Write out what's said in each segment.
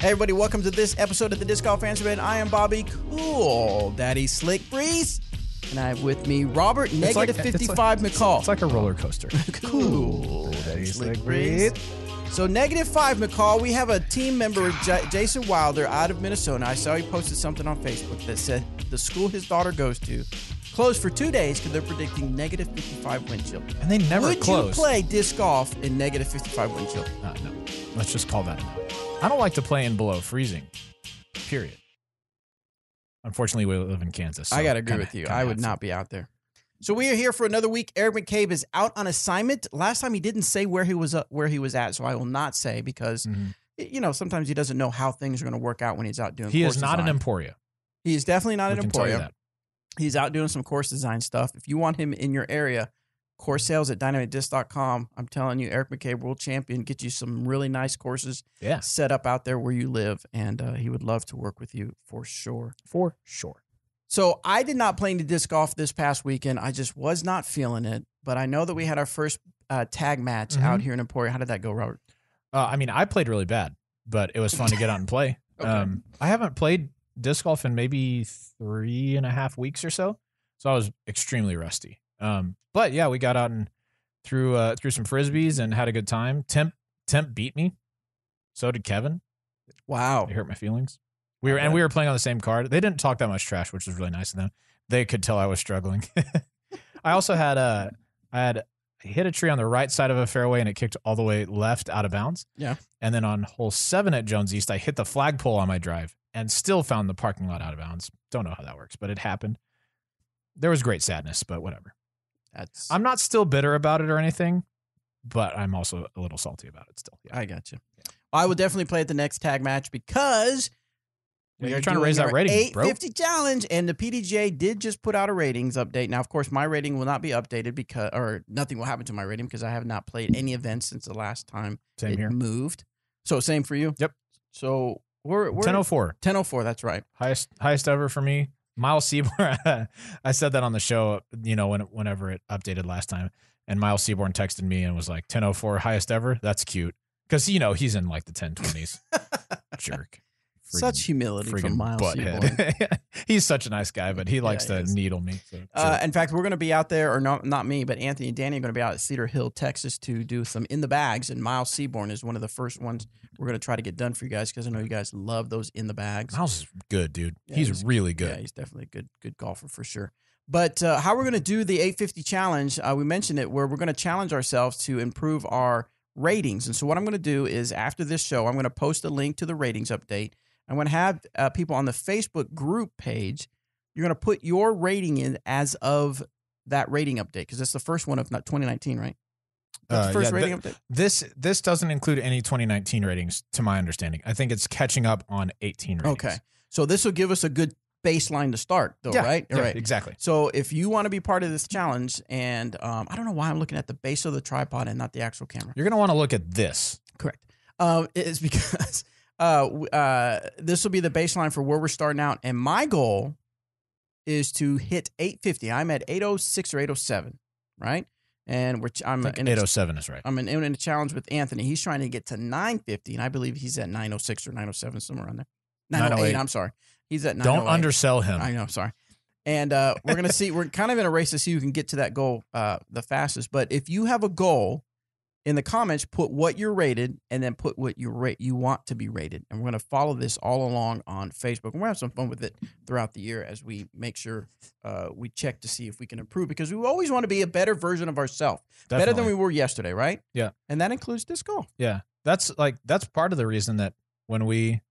Hey everybody, welcome to this episode of the Disc Golf Answer Man. I am Bobby Cool Daddy Slick Breeze, and I have with me Robert Negative 55 McCall. It's like a roller coaster. Cool Daddy Slick Breeze. So Negative 5 McCall, we have a team member, Jason Wilder, out of Minnesota. I saw he posted something on Facebook that said the school his daughter goes to closed for 2 days because they're predicting negative 55 wind chill. And they never close. Would you play disc golf in negative 55 wind chill? No. Let's just call that a no. I don't like to play in below freezing, period. Unfortunately, we live in Kansas. So I got to agree with you. I would not be out there. So we are here for another week. Eric McCabe is out on assignment. Last time he didn't say where he was at, so I will not say because, sometimes he doesn't know how things are going to work out when he's out doing He course is not design. an Emporia. He is definitely not an We can tell you Emporia. that. He's out doing some course design stuff. If you want him in your area, course sales at dynamitedisc.com. I'm telling you, Eric McCabe, world champion, get you some really nice courses set up out there where you live, and he would love to work with you for sure. For sure. So I did not play any disc golf this past weekend. I just was not feeling it, but I know that we had our first tag match out here in Emporia. How did that go, Robert? I played really bad, but it was fun to get out and play. Okay. I haven't played disc golf in maybe 3.5 weeks or so I was extremely rusty. But yeah, we got out and threw some frisbees and had a good time. Temp beat me. So did Kevin. Wow. It hurt my feelings. We were playing on the same card. They didn't talk that much trash, which was really nice of them. They could tell I was struggling. I also had I hit a tree on the right side of a fairway and it kicked all the way left out of bounds. Yeah. And then on hole 7 at Jones East, I hit the flagpole on my drive and still found the parking lot out of bounds. Don't know how that works, but it happened. There was great sadness, but whatever. I'm not still bitter about it or anything, but I'm also a little salty about it still. Yeah. I got you. Yeah. Well, I will definitely play at the next tag match because you're trying to raise that rating, 850 challenge, and the PDGA did just put out a ratings update. Now, of course, my rating will not be updated or nothing will happen to my rating because I have not played any events since the last time moved. So same for you. Yep. So we're 1004. 1004. That's right. Highest ever for me. Miles Seaborn, I said that on the show, whenever it updated last time, and Miles Seaborn texted me and was like, 1004, highest ever? That's cute. Because, he's in like the 1020s. Jerk. Such humility from Miles Seaborn. He's such a nice guy, but he likes to needle me. So, in fact, we're going to be out there, or not me, but Anthony and Danny are going to be out at Cedar Hill, Texas to do some in the bags, and Miles Seaborn is one of the first ones we're going to try to get done for you guys because I know you guys love those in the bags. Miles is good, dude. Yeah, he's really good. Yeah, he's definitely a good golfer for sure. But how we're going to do the 850 challenge, we mentioned it, where we're going to challenge ourselves to improve our ratings. And so what I'm going to do is after this show, I'm going to post a link to the ratings update. I'm going to have people on the Facebook group page. You're going to put your rating in as of that rating update because it's the first one of 2019, right? That's the first rating update. This doesn't include any 2019 ratings, to my understanding. I think it's catching up on 18 ratings. Okay, so this will give us a good baseline to start, though, right? Yeah, right. Exactly. So if you want to be part of this challenge, and I don't know why I'm looking at the base of the tripod and not the actual camera. You're going to want to look at this. Correct. It's because this will be the baseline for where we're starting out, and my goal is to hit 850. I'm at 806 or 807, right? And I'm in 807 is right. I'm in a challenge with Anthony. He's trying to get to 950, and I believe he's at 906 or 907, somewhere around there. 908. I'm sorry. He's at 908. Don't undersell him. I know. Sorry. And we're going to see. We're kind of in a race to see who can get to that goal the fastest. But if you have a goal, in the comments, put what you're rated and then put what you want to be rated. And we're going to follow this all along on Facebook. And we'll have some fun with it throughout the year as we make sure we check to see if we can improve because we always want to be a better version of ourselves. Better than we were yesterday, right? Yeah. And that includes disc golf. Yeah. That's part of the reason that when we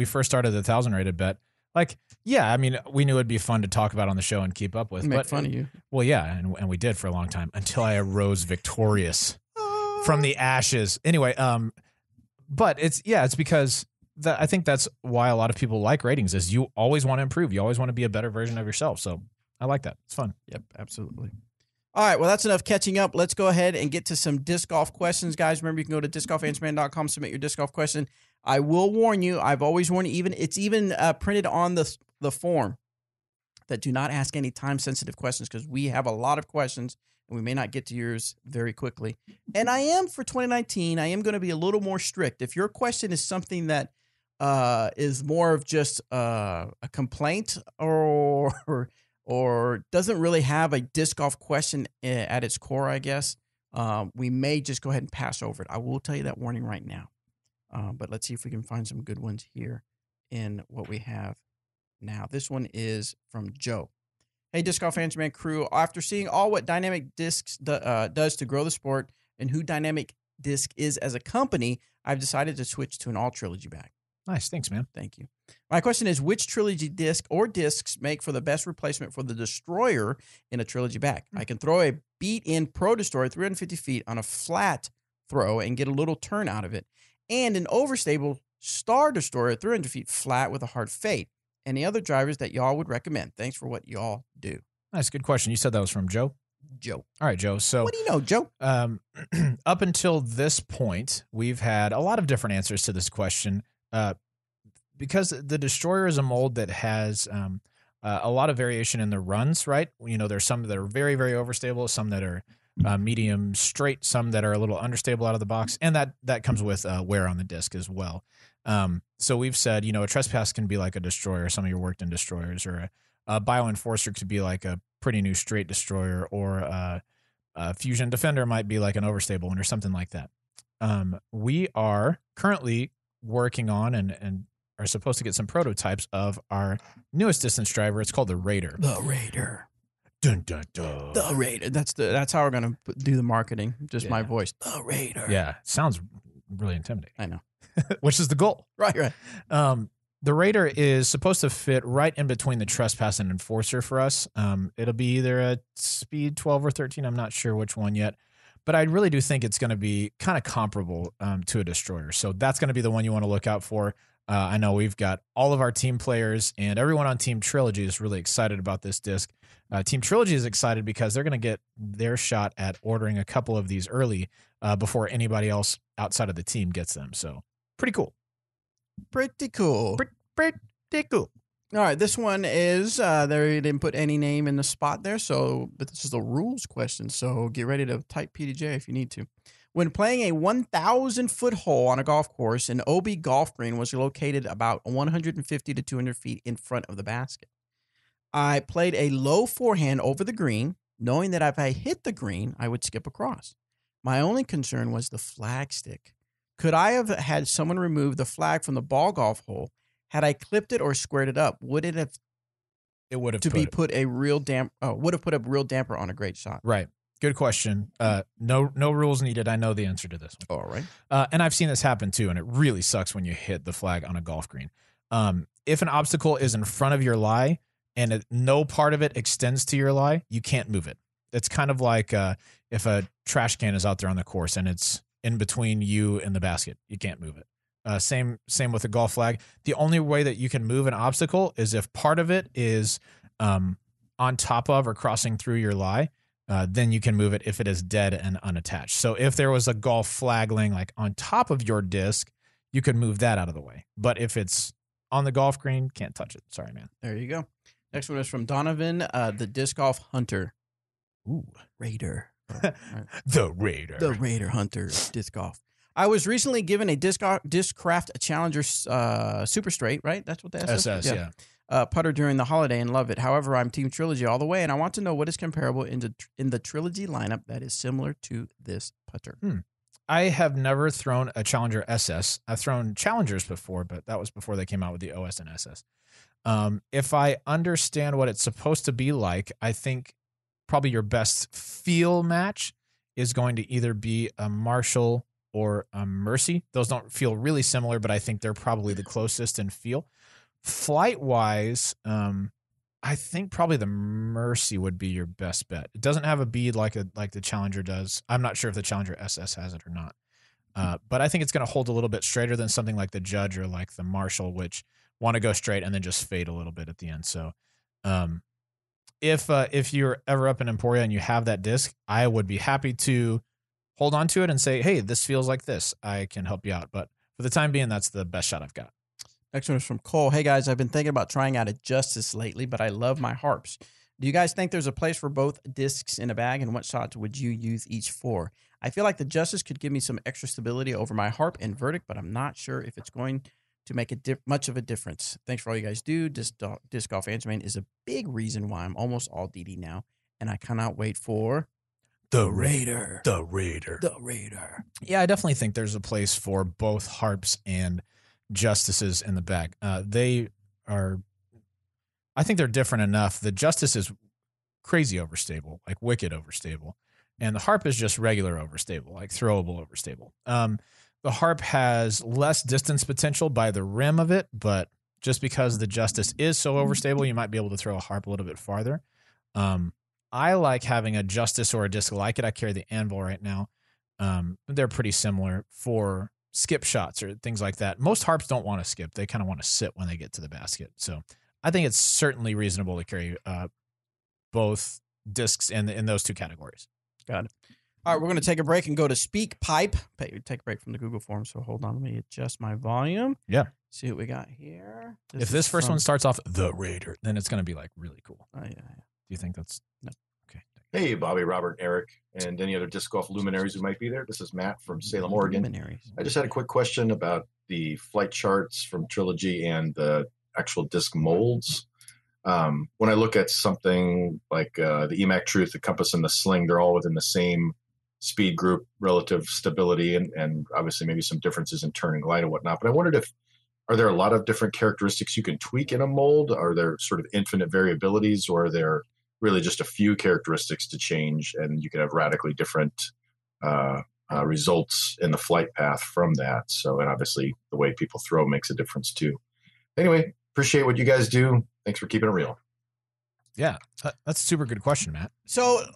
first started the 1,000 rated bet, we knew it'd be fun to talk about on the show and keep up with. Make fun of you. Well, yeah, and we did for a long time until I arose victorious from the ashes. Anyway, but it's because I think that's why a lot of people like ratings is you always want to improve. You always want to be a better version of yourself. So I like that. It's fun. Yep, absolutely. All right, well, that's enough catching up. Let's go ahead and get to some disc golf questions, guys. Remember, you can go to discgolfanswerman.com, submit your disc golf question. I will warn you, I've always warned you, it's even printed on the form that do not ask any time-sensitive questions because we have a lot of questions and we may not get to yours very quickly. And I am, for 2019, I am going to be a little more strict. If your question is something that is more of just a complaint or doesn't really have a disc golf question at its core, I guess, we may just go ahead and pass over it. I will tell you that warning right now. But let's see if we can find some good ones here in what we have now. This one is from Joe. Hey, Disc Golf Answer Man crew. After seeing all what Dynamic Discs does to grow the sport and who Dynamic Disc is as a company, I've decided to switch to an all Trilogy bag. Nice. Thanks, man. Thank you. My question is, which Trilogy disc or discs make for the best replacement for the Destroyer in a Trilogy bag? I can throw a beat-in Pro Destroyer 350 feet on a flat throw and get a little turn out of it, and an overstable Star Destroyer 300 feet flat with a hard fade. Any other drivers that y'all would recommend? Thanks for what y'all do. Nice. Good question. You said that was from Joe? Joe. All right, Joe. So what do you know, Joe? Up until this point, we've had a lot of different answers to this question. Because the Destroyer is a mold that has a lot of variation in the runs, right? You know, there's some that are very, very overstable, some that are medium straight, some that are a little understable out of the box, and that comes with wear on the disc as well. So we've said, you know, a Trespass can be like a Destroyer, some of your worked in Destroyers, or a Bio Enforcer could be like a pretty new straight Destroyer, or a Fusion Defender might be like an overstable one or something like that. We are currently working on and are supposed to get some prototypes of our newest distance driver. It's called the Raider. The Raider. Dun, dun, dun. The Raider. That's how we're gonna do the marketing. Just my Yeah. voice. The Raider. Yeah, sounds really intimidating. I know. Which is the goal. Right. The Raider is supposed to fit right in between the Trespass and Enforcer for us. It'll be either a speed 12 or 13. I'm not sure which one yet. But I really do think it's going to be kind of comparable to a Destroyer. So that's going to be the one you want to look out for. I know we've got all of our team players and everyone on Team Trilogy is really excited about this disc. Team Trilogy is excited because they're going to get their shot at ordering a couple of these early before anybody else outside of the team gets them. So pretty cool. Pretty cool. Pretty cool. All right, this one is they didn't put any name in the spot there, but this is a rules question, so get ready to type PDJ if you need to. When playing a 1,000-foot hole on a golf course, an OB golf green was located about 150 to 200 feet in front of the basket. I played a low forehand over the green, knowing that if I hit the green, I would skip across. My only concern was the flag stick. Could I have had someone remove the flag from the ball golf hole? Had I clipped it or squared it up, would it have? It would have put a real damper on a great shot. Right. Good question. No rules needed. I know the answer to this one. All right. And I've seen this happen too, and it really sucks when you hit the flag on a golf green. If an obstacle is in front of your lie and no part of it extends to your lie, you can't move it. It's kind of like if a trash can is out there on the course and it's in between you and the basket, you can't move it. Same with a golf flag. The only way that you can move an obstacle is if part of it is on top of or crossing through your lie. Then you can move it if it is dead and unattached. So if there was a golf flag laying like on top of your disc, you could move that out of the way. But if it's on the golf green, can't touch it. Sorry, man. There you go. Next one is from Donovan, the Disc Golf Hunter. Ooh, Raider. The Raider. The Raider Hunter Disc Golf. I was recently given a Discraft Challenger Super Straight, right? That's what the SS, yeah. Putter during the holiday and love it. However, I'm Team Trilogy all the way, and I want to know what is comparable in the Trilogy lineup that is similar to this putter. I have never thrown a Challenger SS. I've thrown Challengers before, but that was before they came out with the OS and SS. If I understand what it's supposed to be like, I think probably your best feel match is going to either be a Marshall or a Mercy. Those don't feel really similar, but I think they're probably the closest in feel. Flight-wise, I think probably the Mercy would be your best bet. It doesn't have a bead like the Challenger does. I'm not sure if the Challenger SS has it or not. But I think it's going to hold a little bit straighter than something like the Judge or like the Marshall, which want to go straight and then just fade a little bit at the end. So if you're ever up in Emporia and you have that disc, I would be happy to hold on to it and say, hey, this feels like this. I can help you out. But for the time being, that's the best shot I've got. Next one is from Cole. Hey, guys, I've been thinking about trying out a Justice lately, but I love my harps. Do you guys think there's a place for both discs in a bag, and what shots would you use each for? I feel like the Justice could give me some extra stability over my harp and Verdict, but I'm not sure if it's going to make much of a difference. Thanks for all you guys do. Disc Golf Answer Man is a big reason why I'm almost all DD now, and I cannot wait for the Raider. Yeah, I definitely think there's a place for both harps and justices in the bag. They are, I think they're different enough. The justice is crazy overstable, like wicked overstable, and the harp is just regular overstable, like throwable overstable. The harp has less distance potential by the rim of it, but just because the justice is so overstable, you might be able to throw a harp a little bit farther. I like having a justice or a disc like it. I carry the Anvil right now. They're pretty similar for skip shots or things like that. Most harps don't want to skip. They kind of want to sit when they get to the basket. So I think it's certainly reasonable to carry both discs in those two categories. Got it. All right, we're going to take a break and go to Speak Pipe. Take a break from the Google form, so hold on. Let me adjust my volume. Yeah. See what we got here. If this first one starts off the Raider, then it's going to be like really cool. Oh, yeah. Do you think that's... No. Okay. Hey, Bobby, Robert, Eric, and any other disc golf luminaries who might be there. This is Matt from Salem, Oregon. Luminaries. I just had a quick question about the flight charts from Trilogy and the actual disc molds. When I look at something like the EMAC Truth, the Compass, and the Sling, they're all within the same speed group, relative stability, and obviously maybe some differences in turn and glide and whatnot. But I wondered are there a lot of different characteristics you can tweak in a mold? Are there sort of infinite variabilities, or are there really just a few characteristics to change and you can have radically different results in the flight path from that? So, and obviously the way people throw makes a difference too. Anyway, appreciate what you guys do. Thanks for keeping it real. Yeah, that's a super good question, Matt. So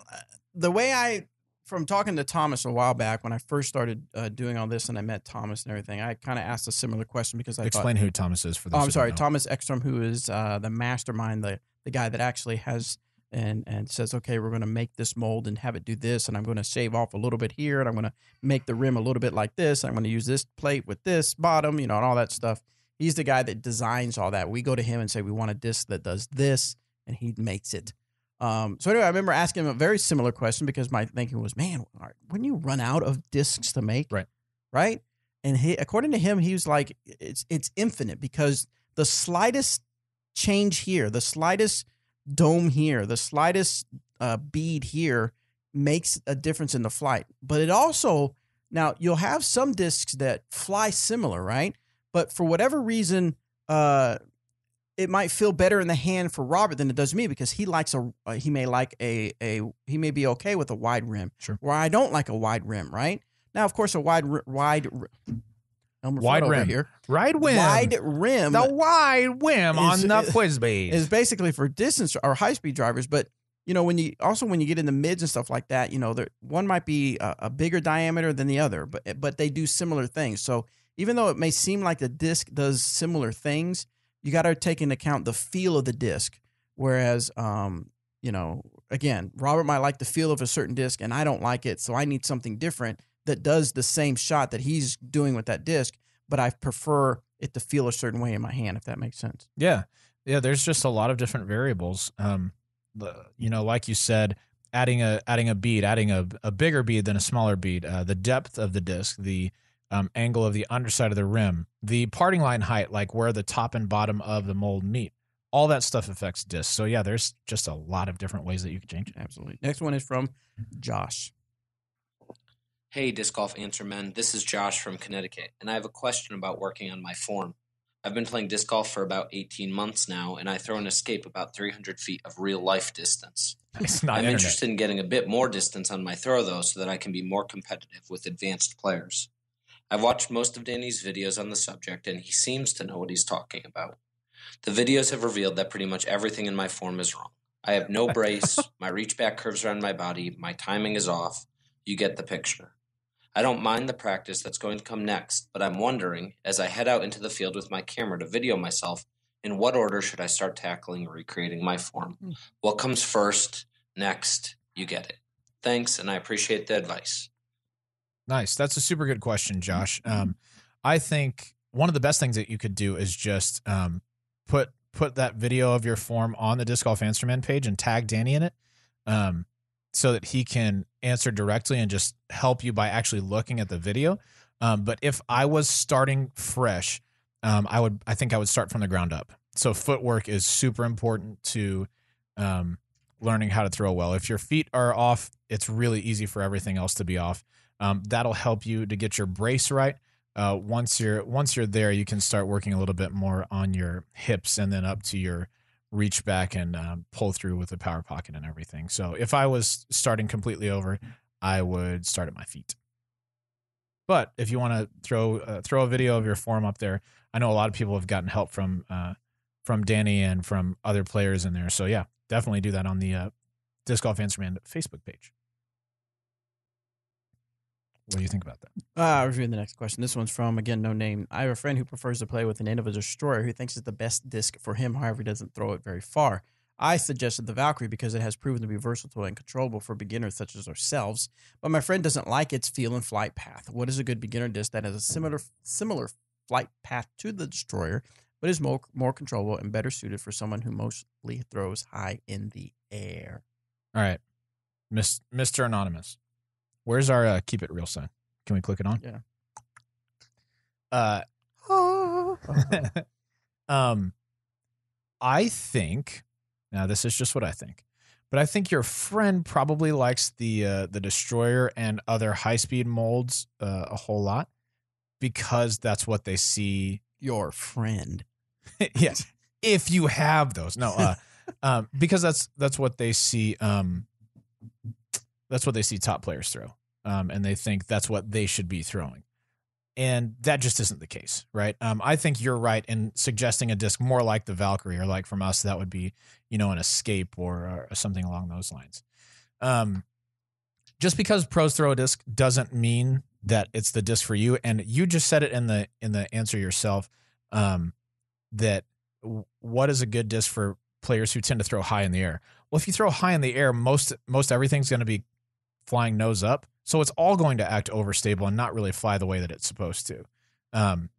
the way from talking to Thomas a while back when I first started doing all this and I met Thomas and everything, I kind of asked a similar question because I Explain who Thomas is for those. I'm sorry, Thomas Ekstrom, who is the mastermind, the guy that actually has and says, okay, we're going to make this mold and have it do this, and I'm going to shave off a little bit here, and I'm going to make the rim a little bit like this, and I'm going to use this plate with this bottom, and all that stuff. He's the guy that designs all that. We go to him and say, we want a disc that does this, and he makes it. So anyway, I remember asking him a very similar question because my thinking was, man, wouldn't you run out of discs to make? Right? And according to him, he was like, it's infinite because the slightest change here, the slightest dome here, the slightest bead here makes a difference in the flight. But it also, now you'll have some discs that fly similar, right? But for whatever reason, it might feel better in the hand for Robert than it does me because he likes he may be okay with a wide rim. Sure. Where I don't like a wide rim, right? Now, of course, a wide rim. Wide rim. Here. Wide rim. Wide rim. The wide rim on the Frisbee is basically for distance or high speed drivers. But when you get in the mids and stuff like that, one might be a bigger diameter than the other, but they do similar things. So even though it may seem like the disc does similar things, you got to take into account the feel of the disc. Whereas, again, Robert might like the feel of a certain disc and I don't like it. So I need something different that does the same shot that he's doing with that disc, but I prefer it to feel a certain way in my hand, if that makes sense. Yeah. Yeah. There's just a lot of different variables. Like you said, adding a bead, adding a bigger bead than a smaller bead, the depth of the disc, the angle of the underside of the rim, the parting line height, like where the top and bottom of the mold meet. All that stuff affects disc. So yeah, there's just a lot of different ways that you can change it. Absolutely. Next one is from Josh. Hey, Disc Golf Answer Men. This is Josh from Connecticut, and I have a question about working on my form. I've been playing disc golf for about 18 months now, and I throw an escape about 300 feet of real-life distance. I'm interested in getting a bit more distance on my throw, though, so that I can be more competitive with advanced players. I've watched most of Danny's videos on the subject, and he seems to know what he's talking about. The videos have revealed that pretty much everything in my form is wrong. I have no brace, my reach back curves around my body, my timing is off. You get the picture. I don't mind the practice that's going to come next, but I'm wondering, as I head out into the field with my camera to video myself, in what order should I start tackling or recreating my form? What comes first, next, you get it. Thanks, and I appreciate the advice. Nice. That's a super good question, Josh. I think one of the best things that you could do is just put that video of your form on the Disc Golf Answer Man page and tag Danny in it so that he can answer directly and just help you by actually looking at the video. But if I was starting fresh, I think I would start from the ground up. So footwork is super important to learning how to throw well. If your feet are off, it's really easy for everything else to be off. That'll help you to get your brace right. Once you're there, you can start working a little bit more on your hips and then up to your reach back and pull through with the power pocket and everything. So if I was starting completely over, I would start at my feet. But if you want to throw a video of your form up there, I know a lot of people have gotten help from Danny and from other players in there. So yeah, definitely do that on the Disc Golf Answer Man Facebook page. What do you think about that? Reviewing the next question. This one's from, again, no name. I have a friend who prefers to play with an end of a destroyer who thinks it's the best disc for him. However, he doesn't throw it very far. I suggested the Valkyrie because it has proven to be versatile and controllable for beginners such as ourselves. But my friend doesn't like its feel and flight path. What is a good beginner disc that has a similar flight path to the destroyer, but is more controllable and better suited for someone who mostly throws high in the air? All right, Mr. Anonymous. Where's our keep it real sign? Can we click it on? Yeah. I think, now this is just what I think, but I think your friend probably likes the destroyer and other high speed molds a whole lot because that's what they see. Your friend. Yes, if you have those. No, because that's what they see. That's what they see top players throw, and they think that's what they should be throwing. And that just isn't the case, right? I think you're right in suggesting a disc more like the Valkyrie, or like from us, that would be, an Escape or something along those lines. Just because pros throw a disc doesn't mean that it's the disc for you. And you just said it in the answer yourself, that what is a good disc for players who tend to throw high in the air? Well, if you throw high in the air, most everything's going to be flying nose up. So it's all going to act overstable and not really fly the way that it's supposed to. And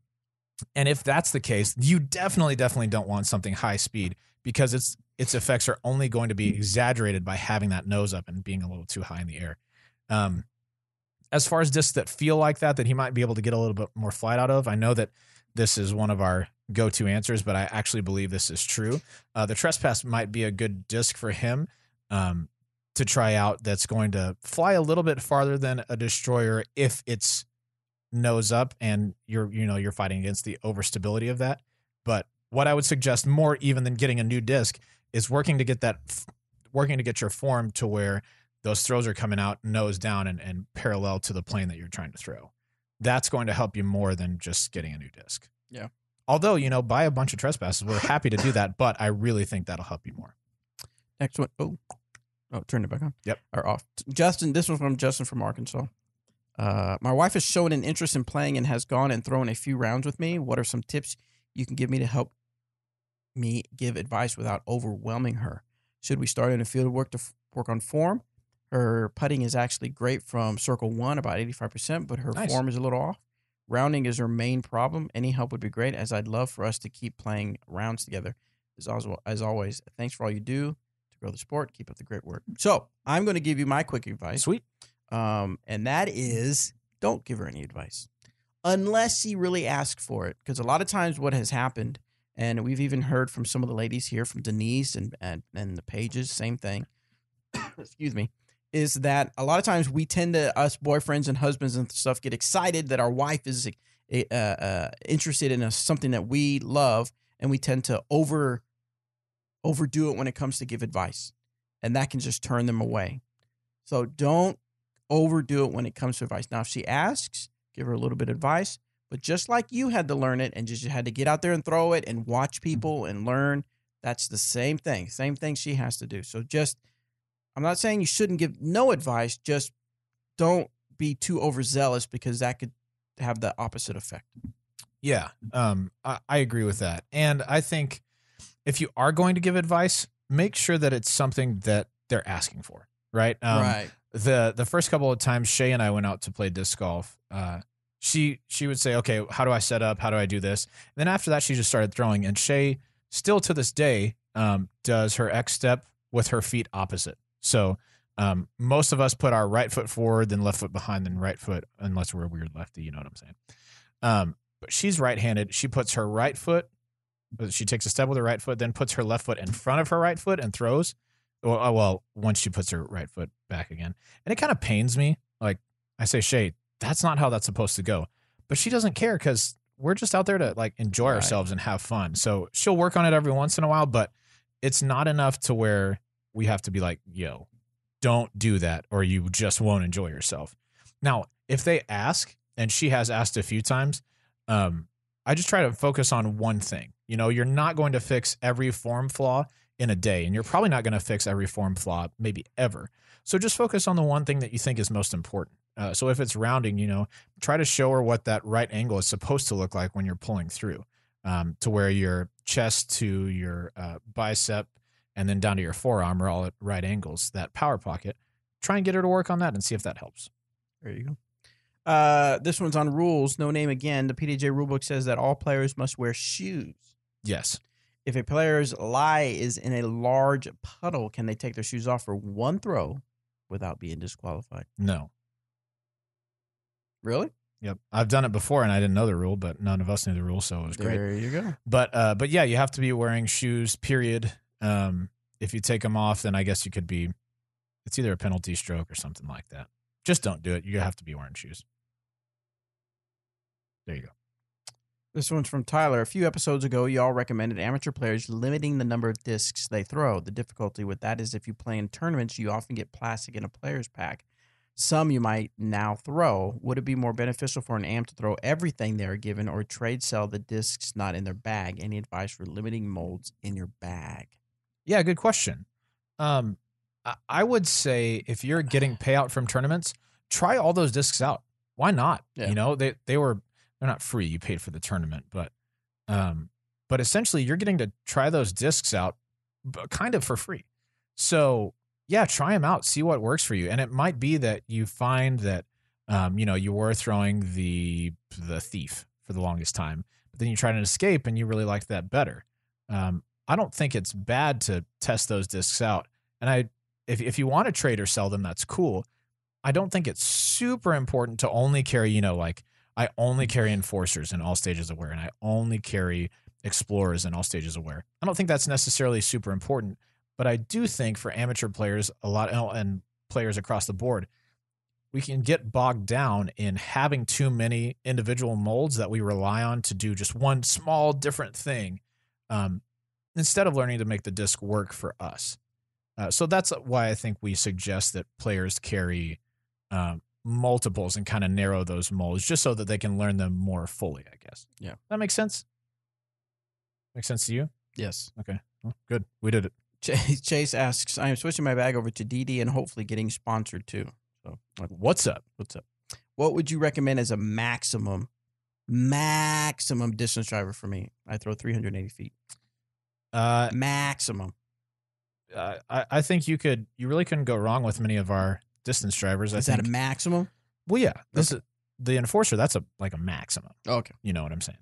if that's the case, you definitely don't want something high speed because its effects are only going to be exaggerated by having that nose up and being a little too high in the air. As far as discs that feel like that he might be able to get a little bit more flight out of, I know that this is one of our go-to answers, but I actually believe this is true. The Trespass might be a good disc for him to try out that's going to fly a little bit farther than a destroyer if it's nose up and you're fighting against the overstability of that. But what I would suggest more even than getting a new disc is working to get your form to where those throws are coming out nose down and parallel to the plane that you're trying to throw. That's going to help you more than just getting a new disc. Yeah. Although, buy a bunch of Trespasses. We're happy to do that, but I really think that'll help you more. Next one. Oh, turn it back on. Yep. Or off. Justin, this one's from Justin from Arkansas. My wife has shown an interest in playing and has gone and thrown a few rounds with me. What are some tips you can give me to help me give advice without overwhelming her? Should we start in a field work to work on form? Her putting is actually great from circle 1, about 85%, but her form is a little off. Rounding is her main problem. Any help would be great, as I'd love for us to keep playing rounds together. As always, thanks for all you do to grow the sport. Keep up the great work. So I'm going to give you my quick advice. Sweet. And that is, don't give her any advice unless she really asks for it. Because a lot of times what has happened, and we've even heard from some of the ladies here, from Denise and the pages, same thing, excuse me, is that a lot of times we tend to, us boyfriends and husbands and stuff, get excited that our wife is interested in something that we love, and we tend to overdo it when it comes to give advice, and that can just turn them away. So don't overdo it when it comes to advice. Now, if she asks, give her a little bit of advice, but just like you had to learn it and just had to get out there and throw it and watch people and learn, that's the same thing she has to do. So I'm not saying you shouldn't give no advice, just don't be too overzealous, because that could have the opposite effect. Yeah, I agree with that. And I think if you are going to give advice, make sure that it's something that they're asking for, right? Right. The first couple of times Shay and I went out to play disc golf, she would say, okay, how do I set up? How do I do this? And then after that, she just started throwing. And Shay, still to this day, does her X step with her feet opposite. So most of us put our right foot forward, then left foot behind, then right foot, unless we're a weird lefty, you know what I'm saying? but she's right-handed. She puts her right foot, she takes a step with her right foot, then puts her left foot in front of her right foot and throws. Well, once she puts her right foot back again. And it kind of pains me. Like I say, Shay, that's not how that's supposed to go. But she doesn't care because we're just out there to like enjoy ourselves and have fun. So she'll work on it every once in a while, but it's not enough to where we have to be like, yo, don't do that or you just won't enjoy yourself. Now, if they ask, and she has asked a few times, I just try to focus on one thing. You know, you're not going to fix every form flaw in a day, and you're probably not going to fix every form flaw maybe ever. So just focus on the one thing that you think is most important. So if it's rounding, you know, try to show her what that right angle is supposed to look like when you're pulling through, to where your chest to your bicep and then down to your forearm are all at right angles, that power pocket. Try and get her to work on that and see if that helps. There you go. This one's on rules. No name again. The PDJ rulebook says that all players must wear shoes. Yes. If a player's lie is in a large puddle, can they take their shoes off for one throw without being disqualified? No. Really? Yep. I've done it before and I didn't know the rule, but none of us knew the rule, so it was great. There you go. But yeah, you have to be wearing shoes, period. If you take them off, then I guess you could be, it's either a penalty stroke or something like that. Just don't do it. You have to be wearing shoes. There you go. This one's from Tyler. A few episodes ago, y'all recommended amateur players limiting the number of discs they throw. The difficulty with that is if you play in tournaments, you often get plastic in a player's pack. Some you might now throw. Would it be more beneficial for an amp to throw everything they are given or trade sell the discs not in their bag? Any advice for limiting molds in your bag? Yeah, good question. I would say if you're getting payout from tournaments, try all those discs out. Why not? Yeah. You know, they're not free. You paid for the tournament, but essentially you're getting to try those discs out kind of for free. So yeah, try them out, see what works for you. And it might be that you find that, you were throwing the Thief for the longest time, but then you tried an Escape and you really liked that better. I don't think it's bad to test those discs out. And if you want to trade or sell them, that's cool. I don't think it's super important to only carry, I only carry Enforcers in all stages of wear, and I only carry Explorers in all stages of wear. I don't think that's necessarily super important, but I do think for amateur players, and players across the board, we can get bogged down in having too many individual molds that we rely on to do just one small different thing, instead of learning to make the disc work for us. So that's why I think we suggest that players carry multiples and kind of narrow those molds just so that they can learn them more fully, I guess. Yeah. That makes sense? Makes sense to you? Yes. Okay. Well, good. We did it. Chase asks, I am switching my bag over to DD and hopefully getting sponsored too. So what's up? What would you recommend as a maximum distance driver for me? I throw 380 feet. Maximum. I think you really couldn't go wrong with many of our distance drivers. Is that a maximum? Well, yeah. This is the Enforcer. That's a maximum. Okay. You know what I'm saying?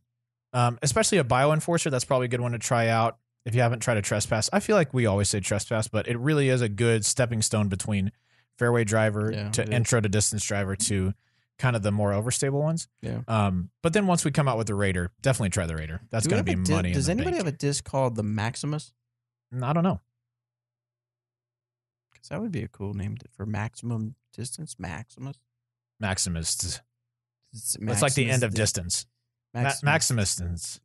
Especially a Bio Enforcer. That's probably a good one to try out if you haven't tried a Trespass. I feel like we always say Trespass, but it really is a good stepping stone between fairway driver to intro to distance driver to kind of the more overstable ones. Yeah. But then once we come out with the Raider, definitely try the Raider. That's going to be money. Does anybody have bank. a disc called the Maximus? I don't know. Because that would be a cool name for maximum distance. Maximus. Maximus. It's like the end of distance. Maximus.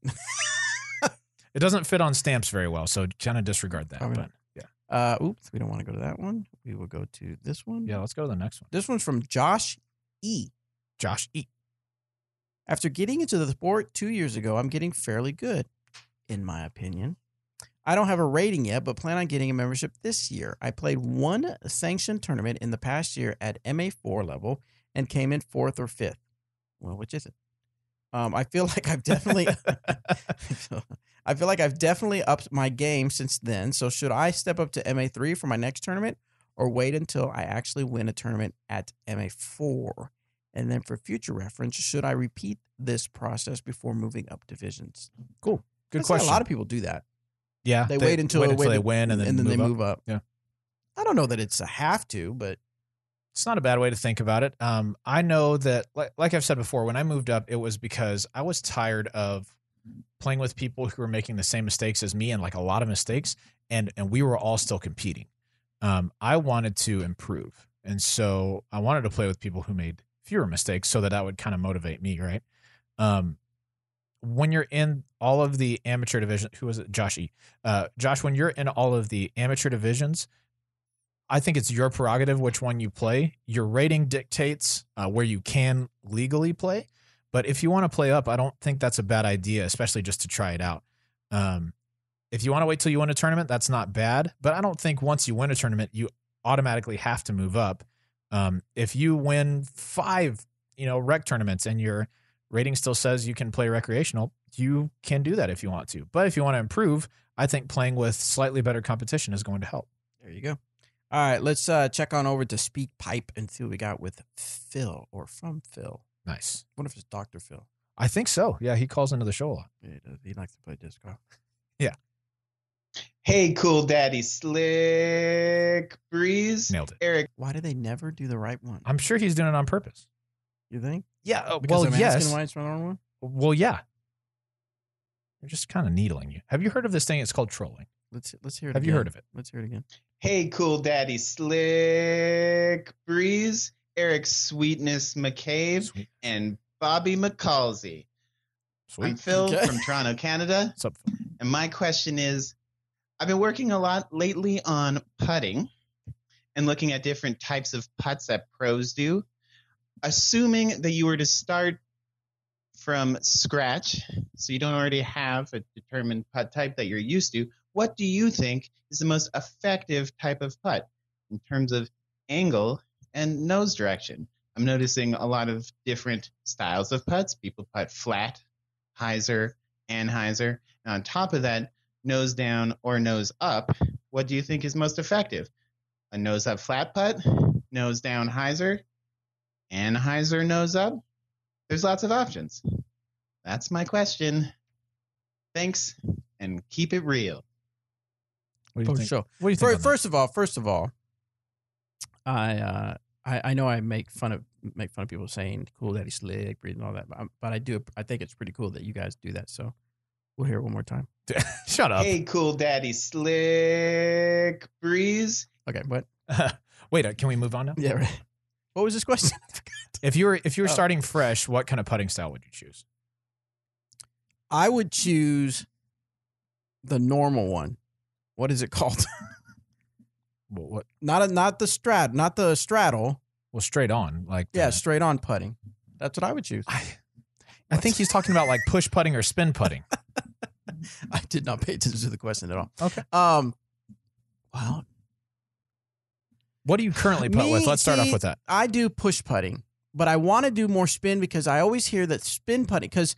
It doesn't fit on stamps very well, so kind of disregard that. But yeah. Oops, we don't want to go to that one. We will go to this one. Yeah, let's go to the next one. This one's from Josh E. After getting into the sport 2 years ago, I'm getting fairly good, in my opinion. I don't have a rating yet, but plan on getting a membership this year. I played one sanctioned tournament in the past year at MA4 level and came in 4th or 5th. Well, which is it? I feel like I've definitely upped my game since then. So should I step up to MA3 for my next tournament or wait until I actually win a tournament at MA4? And then for future reference, should I repeat this process before moving up divisions? Cool. Good question. A lot of people do that. Yeah. They wait until they win and then they move move up. Yeah. I don't know that it's a have to, but It's not a bad way to think about it. I know that, like I've said before, when I moved up, it was because I was tired of playing with people who were making the same mistakes as me and like a lot of mistakes, and we were all still competing. I wanted to improve, and so I wanted to play with people who made fewer mistakes so that would kind of motivate me, right? When you're in all of the amateur division, who was it? Josh E. Josh, when you're in all of the amateur divisions, I think it's your prerogative which one you play. Your rating dictates where you can legally play. But if you want to play up, I don't think that's a bad idea, especially just to try it out. If you want to wait till you win a tournament, that's not bad. But I don't think once you win a tournament, you automatically have to move up. If you win 5, rec tournaments and your rating still says you can play recreational, you can do that if you want to. But if you want to improve, I think playing with slightly better competition is going to help. There you go. All right, let's check on over to Speak Pipe and see what we got with Phil or from Phil. Nice. What if it's Dr. Phil? I think so. Yeah, he calls into the show a lot. Yeah, he does. He likes to play disc golf. Yeah. Hey, Cool Daddy Slick Breeze. Nailed it. Eric. Why do they never do the right one? I'm sure he's doing it on purpose. You think? Yeah. Because I'm yes. asking why it's the wrong one? Well, yeah. They're just kind of needling you. Have you heard of this thing? It's called trolling. Let's hear it Have again. you heard of it? Let's hear it again. Hey, Cool Daddy Slick Breeze. Eric Sweetness McCabe. Sweet. And Bobby McCalsey. I'm Sweet. Phil Okay. from Toronto, Canada. What's up, Phil? And my question is, I've been working a lot lately on putting and looking at different types of putts that pros do. Assuming that you were to start from scratch, so you don't already have a determined putt type that you're used to, what do you think is the most effective type of putt in terms of angle and nose direction? I'm noticing a lot of different styles of putts. People putt flat, hyzer, anhyzer. And on top of that, nose down or nose up. What do you think is most effective? A nose up flat putt, nose down hyzer, anhyzer nose up? There's lots of options. That's my question. Thanks, and keep it real. What do you For think? sure. What do you think? on that? First of all, I know I make fun of people saying "Cool Daddy Slick" Breeze and all that, but I think it's pretty cool that you guys do that. So we'll hear it one more time. Shut up. Hey, Cool Daddy Slick Breeze. Okay, what? Wait, can we move on now? Yeah, right. What was this question? If you were Oh. starting fresh, what kind of putting style would you choose? I would choose the normal one. What is it called? What? not the straddle. Well, straight on, like Yeah, straight on putting. That's what I would choose. I think he's talking about like push putting or spin putting. I did not pay attention to the question at all. Okay. Well, What do you currently putt with? Let's start off with that. I do push putting, but I want to do more spin because I always hear that spin putting. Because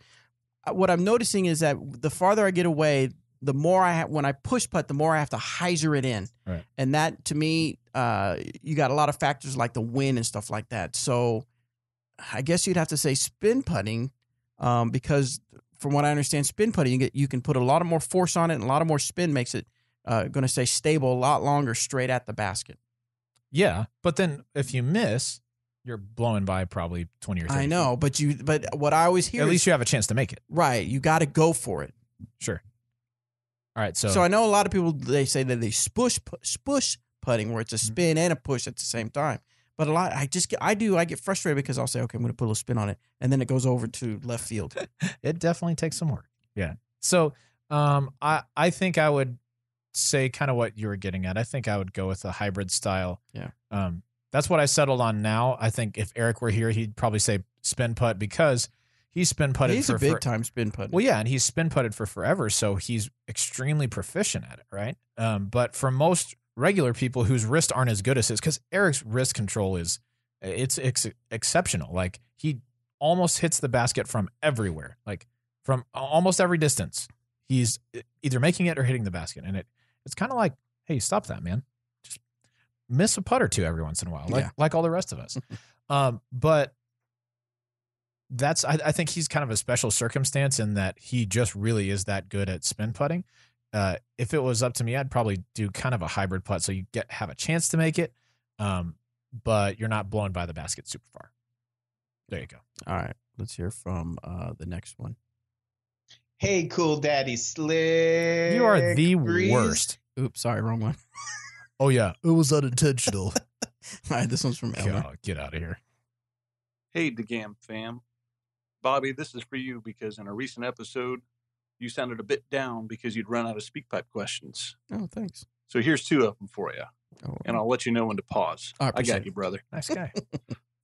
what I'm noticing is that the farther I get away, the more when I push putt, the more I have to hyzer it in. Right. And that, to me, you got a lot of factors like the wind and stuff like that. So I guess you'd have to say spin putting because from what I understand, spin putting, you can put a lot of more force on it and a lot of more spin makes it going to stay stable a lot longer straight at the basket. Yeah, but then if you miss, you're blowing by probably 20 or 30 I know, but what I always hear At is, least you have a chance to make it. right, you got to go for it. Sure. All right, So I know a lot of people, they say that they spush putting where it's a spin and a push at the same time. But a lot, I get frustrated because I'll say, okay, I'm going to put a little spin on it, and then it goes over to left field. it definitely takes some work. Yeah. So I think I would say kind of what you were getting at. I think I would go with a hybrid style. Yeah. That's what I settled on now. I think if Eric were here, he'd probably say spin putt because he's spin putted He's for a big time spin putter. Well, yeah, and he's spin putted for forever, so he's extremely proficient at it, right? But for most regular people whose wrists aren't as good as his, because Eric's wrist control is exceptional. Like he almost hits the basket from everywhere, like from almost every distance. He's either making it or hitting the basket, and it's kind of like, hey, stop that, man. Just miss a putt or two every once in a while, like all the rest of us. But that's I think he's kind of a special circumstance in that he just really is that good at spin putting. If it was up to me, I'd probably do kind of a hybrid putt so you have a chance to make it. but you're not blowing by the basket super far. There you go. All right. Let's hear from the next one. Hey, cool daddy slick. You are the Breeze. worst. Oops, sorry, wrong one. Oh, yeah. It was unintentional. All right, this one's from Elmer. God, get out of here. Hey, DeGam fam. Bobby, this is for you because in a recent episode, you sounded a bit down because you'd run out of SpeakPipe questions. Oh, thanks. So here's 2 of them for you, Oh, and I'll let you know when to pause. I I appreciate got it. you, brother. Nice guy.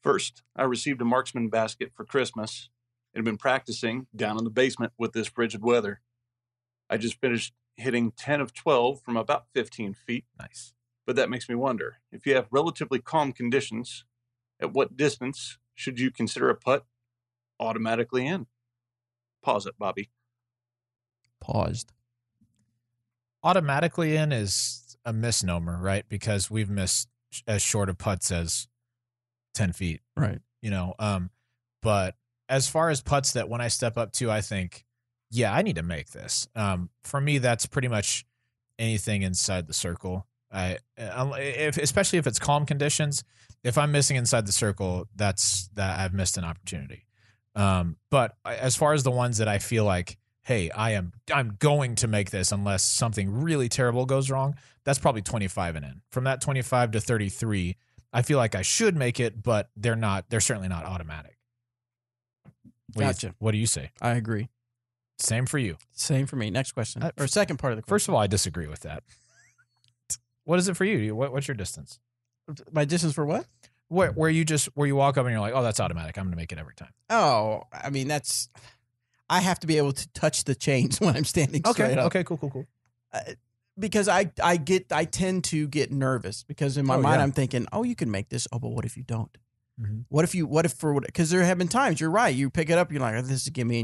First, I received a Marksman basket for Christmas and have been practicing down in the basement with this frigid weather. I just finished hitting 10 of 12 from about 15 feet. Nice. But that makes me wonder, if you have relatively calm conditions, at what distance should you consider a putt automatically in? Pause it, Bobby. Paused. Automatically in is a misnomer, right? Because we've missed as short of putts as 10 feet, Right. you know. But as far as putts that when I step up to, I think, yeah, I need to make this. For me, that's pretty much anything inside the circle. Especially if it's calm conditions, if I'm missing inside the circle, that's that I've missed an opportunity. But as far as the ones that I feel like, hey, I'm going to make this unless something really terrible goes wrong, that's probably 25 and in. From that 25 to 33, I feel like I should make it, but they're certainly not automatic. Gotcha. What do you say? I agree. Same for you. Same for me. Next question. Or second part of the question. First of all, I disagree with that. What is it for you? What's your distance? My distance for what? Where you walk up and you're like, oh, that's automatic. I'm going to make it every time. Oh, I mean, I have to be able to touch the chains when I'm standing straight up. Okay, cool. Because I tend to get nervous because in my mind I'm thinking, oh, you can make this. Oh, but what if you don't? Mm-hmm. Because there have been times, you're right, you pick it up, you're like, oh, this is a gimme,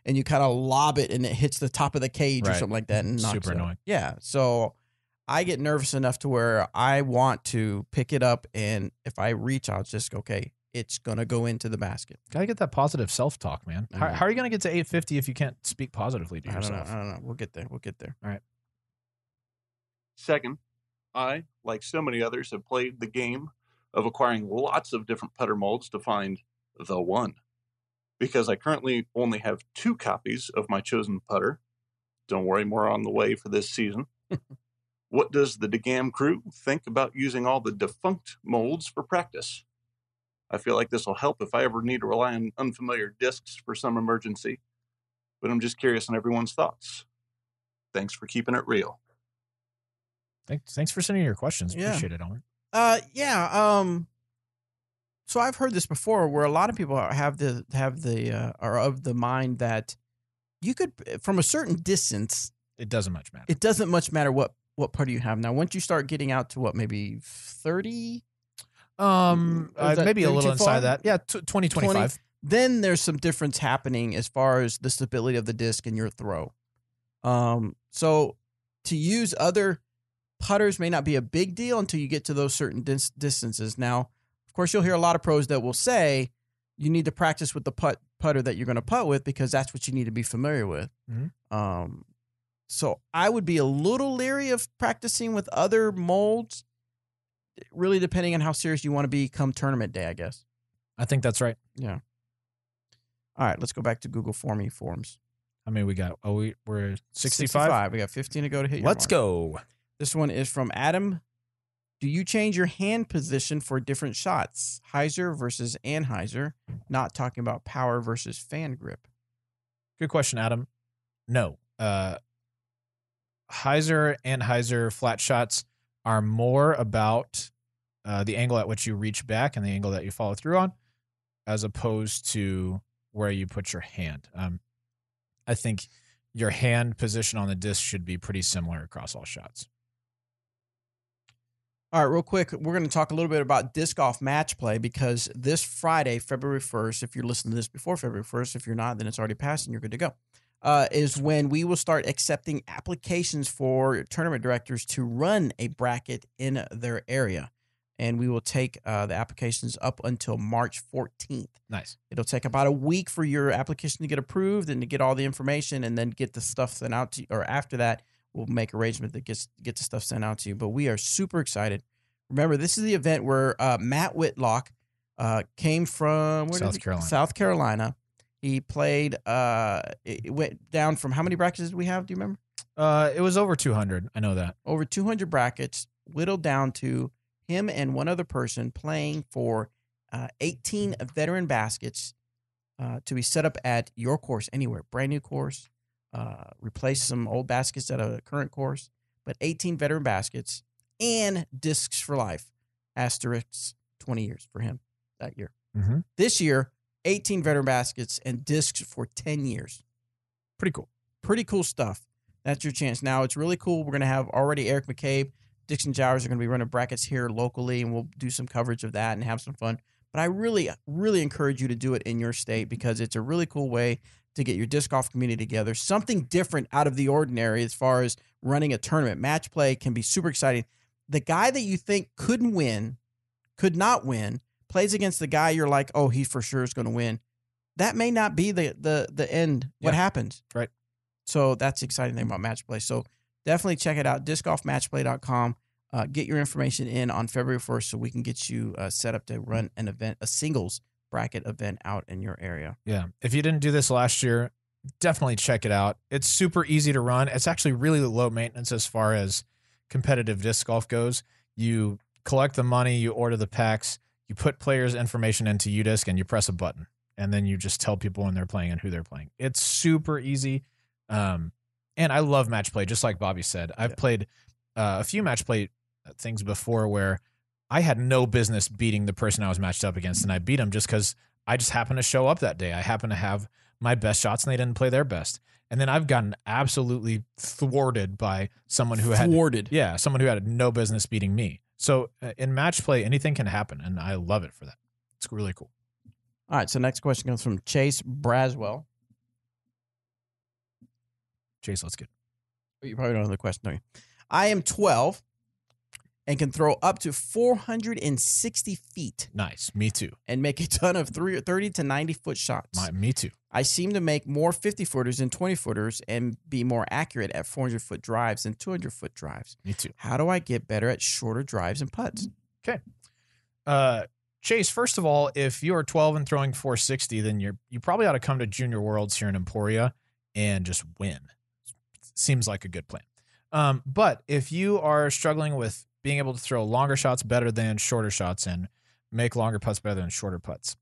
and you kind of lob it and it hits the top of the cage or Right. something like that and knocks Super it out. annoying. Yeah, so I get nervous enough to where I want to pick it up, and if I reach, I'll just go, okay, it's gonna go into the basket. Gotta get that positive self-talk, man. I know. How are you going to get to 850 if you can't speak positively to I don't yourself? know. We'll get there. All right. Second, I, like so many others, have played the game of acquiring lots of different putter molds to find the one. Because I currently only have 2 copies of my chosen putter. Don't worry, more on the way for this season. What does the DeGam crew think about using all the defunct molds for practice? I feel like this will help if I ever need to rely on unfamiliar discs for some emergency. But I'm just curious on everyone's thoughts. Thanks for keeping it real. Thanks for sending your questions. Yeah. Appreciate it, Elmer. So I've heard this before, where a lot of people are of the mind that you could, from a certain distance, It doesn't much matter. it doesn't much matter what putter you have. Now, once you start getting out to maybe 30, that Maybe a maybe little too inside far? that. Yeah, 20, 25. then there's some difference happening as far as the stability of the disc and your throw. So to use other putters may not be a big deal until you get to those certain distances. Now, of course, you'll hear a lot of pros that will say you need to practice with the putter that you're going to putt with because that's what you need to be familiar with. Mhm. So I would be a little leery of practicing with other molds, really depending on how serious you want to be come tournament day, I guess. I think that's right. Yeah. All right, let's go back to Google Forms. I mean, we got, we're 65. We got 15 to go to hit your Let's mark. go. This one is from Adam. Do you change your hand position for different shots? Heiser versus Anheuser. Not talking about power versus fan grip. Good question, Adam. No. Heiser and Heiser flat shots are more about the angle at which you reach back and the angle that you follow through on, as opposed to where you put your hand. I think your hand position on the disc should be pretty similar across all shots. All right, real quick, we're going to talk a little bit about disc golf match play because this Friday, February 1st, if you're listening to this before February 1st, if you're not, then it's already passed and you're good to go, is when we will start accepting applications for tournament directors to run a bracket in their area. And we will take the applications up until March 14th. Nice. It'll take about a week for your application to get approved and to get all the information and then get the stuff sent out to you. Or after that, we'll make arrangement that get the stuff sent out to you. But we are super excited, Remember, this is the event where Matt Whitlock came from South Carolina. He played. It went down from how many brackets did we have? Do you remember? It was over 200. I know that. Over 200 brackets, whittled down to him and one other person playing for 18 veteran baskets to be set up at your course anywhere. Brand new course. Replace some old baskets at a current course. But 18 veteran baskets and discs for life. Asterisks 20 years for him that year. Mm-hmm. This year, 18 veteran baskets and discs for 10 years. Pretty cool. Pretty cool stuff. That's your chance. Now, it's really cool. We're going to have already Eric McCabe, Dixon Jowers are going to be running brackets here locally, and we'll do some coverage of that and have some fun. But I really, really encourage you to do it in your state because it's a really cool way to get your disc golf community together. Something different out of the ordinary as far as running a tournament. Match play can be super exciting. The guy that you think could not win, plays against the guy you're like, oh, he for sure is going to win. That may not be the end, what happens. Right. So that's the exciting thing about match play. So definitely check it out, discgolfmatchplay.com. Get your information in on February 1st so we can get you set up to run an event, a singles bracket event out in your area. Yeah. If you didn't do this last year, definitely check it out. It's super easy to run. It's actually really low maintenance as far as competitive disc golf goes. You collect the money, you order the packs, you put players' information into UDisc, and you press a button. And then you just tell people when they're playing and who they're playing. It's super easy. And I love match play, just like Bobby said. I've played a few match play things before where I had no business beating the person I was matched up against, and I beat them just because I just happened to show up that day. I happened to have my best shots, and they didn't play their best. And then I've gotten absolutely thwarted by someone who had no business beating me. So in match play, anything can happen, and I love it for that. It's really cool. All right, so next question comes from Chase Braswell. Chase, let's get it. You probably don't know the question, don't you? I am 12 and can throw up to 460 feet. Nice. Me too. And make a ton of 30 to 90-foot shots. Me too. I seem to make more 50-footers than 20-footers and be more accurate at 400-foot drives than 200-foot drives. Me too. How do I get better at shorter drives and putts? Okay. Chase, first of all, if you are 12 and throwing 460, then you probably ought to come to Junior Worlds here in Emporia and just win. Seems like a good plan. But if you are struggling with being able to throw longer shots better than shorter shots and make longer putts better than shorter putts,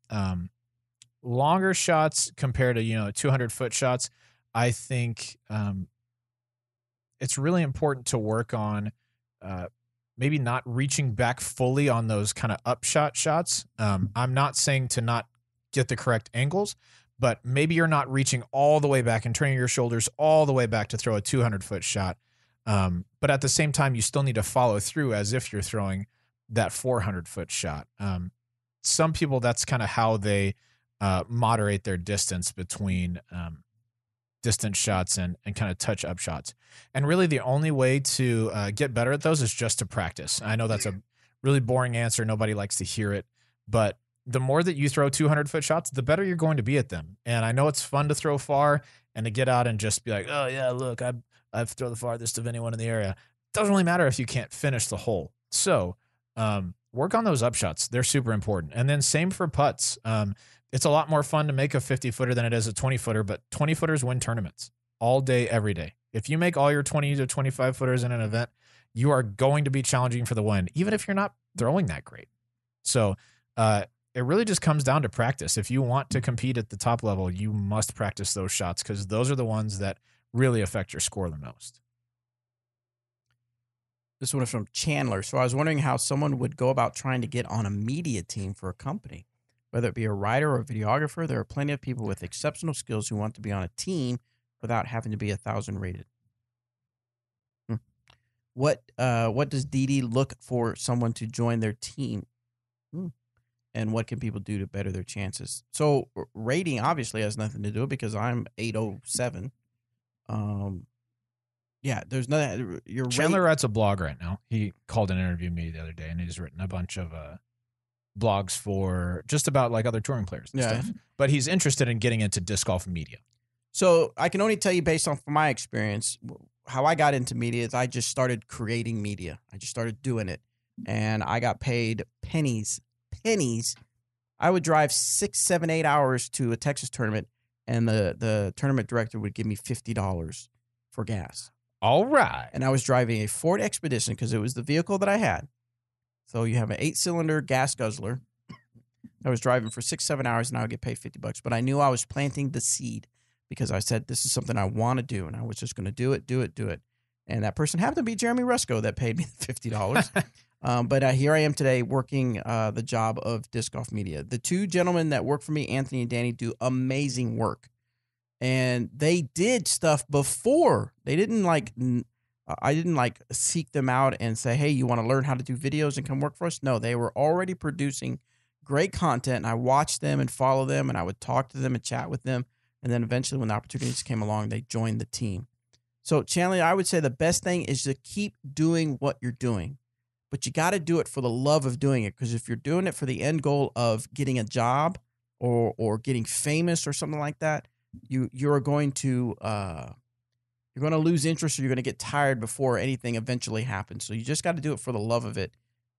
longer shots compared to 200-foot shots, I think it's really important to work on maybe not reaching back fully on those kind of upshot shots. I'm not saying to not get the correct angles, but maybe you're not reaching all the way back and turning your shoulders all the way back to throw a 200-foot shot. But at the same time, you still need to follow through as if you're throwing that 400-foot shot. Some people, that's kind of how they moderate their distance between distance shots and kind of touch up shots. And really the only way to get better at those is just to practice. I know that's a really boring answer. Nobody likes to hear it, but the more that you throw 200-foot shots, the better you're going to be at them. And I know it's fun to throw far and to get out and just be like, oh yeah, look, I've thrown the farthest of anyone in the area. Doesn't really matter if you can't finish the hole. So work on those upshots. They're super important. And then same for putts. It's a lot more fun to make a 50-footer than it is a 20-footer, but 20-footers win tournaments all day, every day. If you make all your 20 to 25-footers in an event, you are going to be challenging for the win, even if you're not throwing that great. So it really just comes down to practice. If you want to compete at the top level, you must practice those shots because those are the ones that really affect your score the most. This one is from Chandler. So I was wondering how someone would go about trying to get on a media team for a company, whether it be a writer or a videographer. There are plenty of people with exceptional skills who want to be on a team without having to be 1,000 rated. What does DD look for someone to join their team? And what can people do to better their chances? So rating obviously has nothing to do with it because I'm 807. Yeah, there's nothing. Chandler writes a blog right now. He called and interviewed me the other day, and he's written a bunch of blogs for just about like other touring players and stuff. But he's interested in getting into disc golf media. So I can only tell you based on my experience, how I got into media is I just started creating media. I just started doing it. and I got paid pennies. I would drive 6, 7, 8 hours to a Texas tournament, and the tournament director would give me $50 for gas. All right. And I was driving a Ford Expedition because it was the vehicle that I had. So you have an 8-cylinder gas guzzler. I was driving for 6, 7 hours, and I would get paid $50. But I knew I was planting the seed because I said, this is something I want to do, and I was just going to do it. And that person happened to be Jeremy Rusko that paid me $50. But here I am today working the job of Disc Golf Media. The two gentlemen that work for me, Anthony and Danny, do amazing work. And they did stuff before. They didn't I didn't seek them out and say, hey, you want to learn how to do videos and come work for us? No, they were already producing great content. And I watched them and follow them, and I would talk to them and chat with them. And then eventually when the opportunities came along, they joined the team. So Chandler, I would say the best thing is to keep doing what you're doing. But you got to do it for the love of doing it, because if you're doing it for the end goal of getting a job or getting famous or something like that, you're going to lose interest, or you're going to get tired before anything eventually happens. So you just got to do it for the love of it.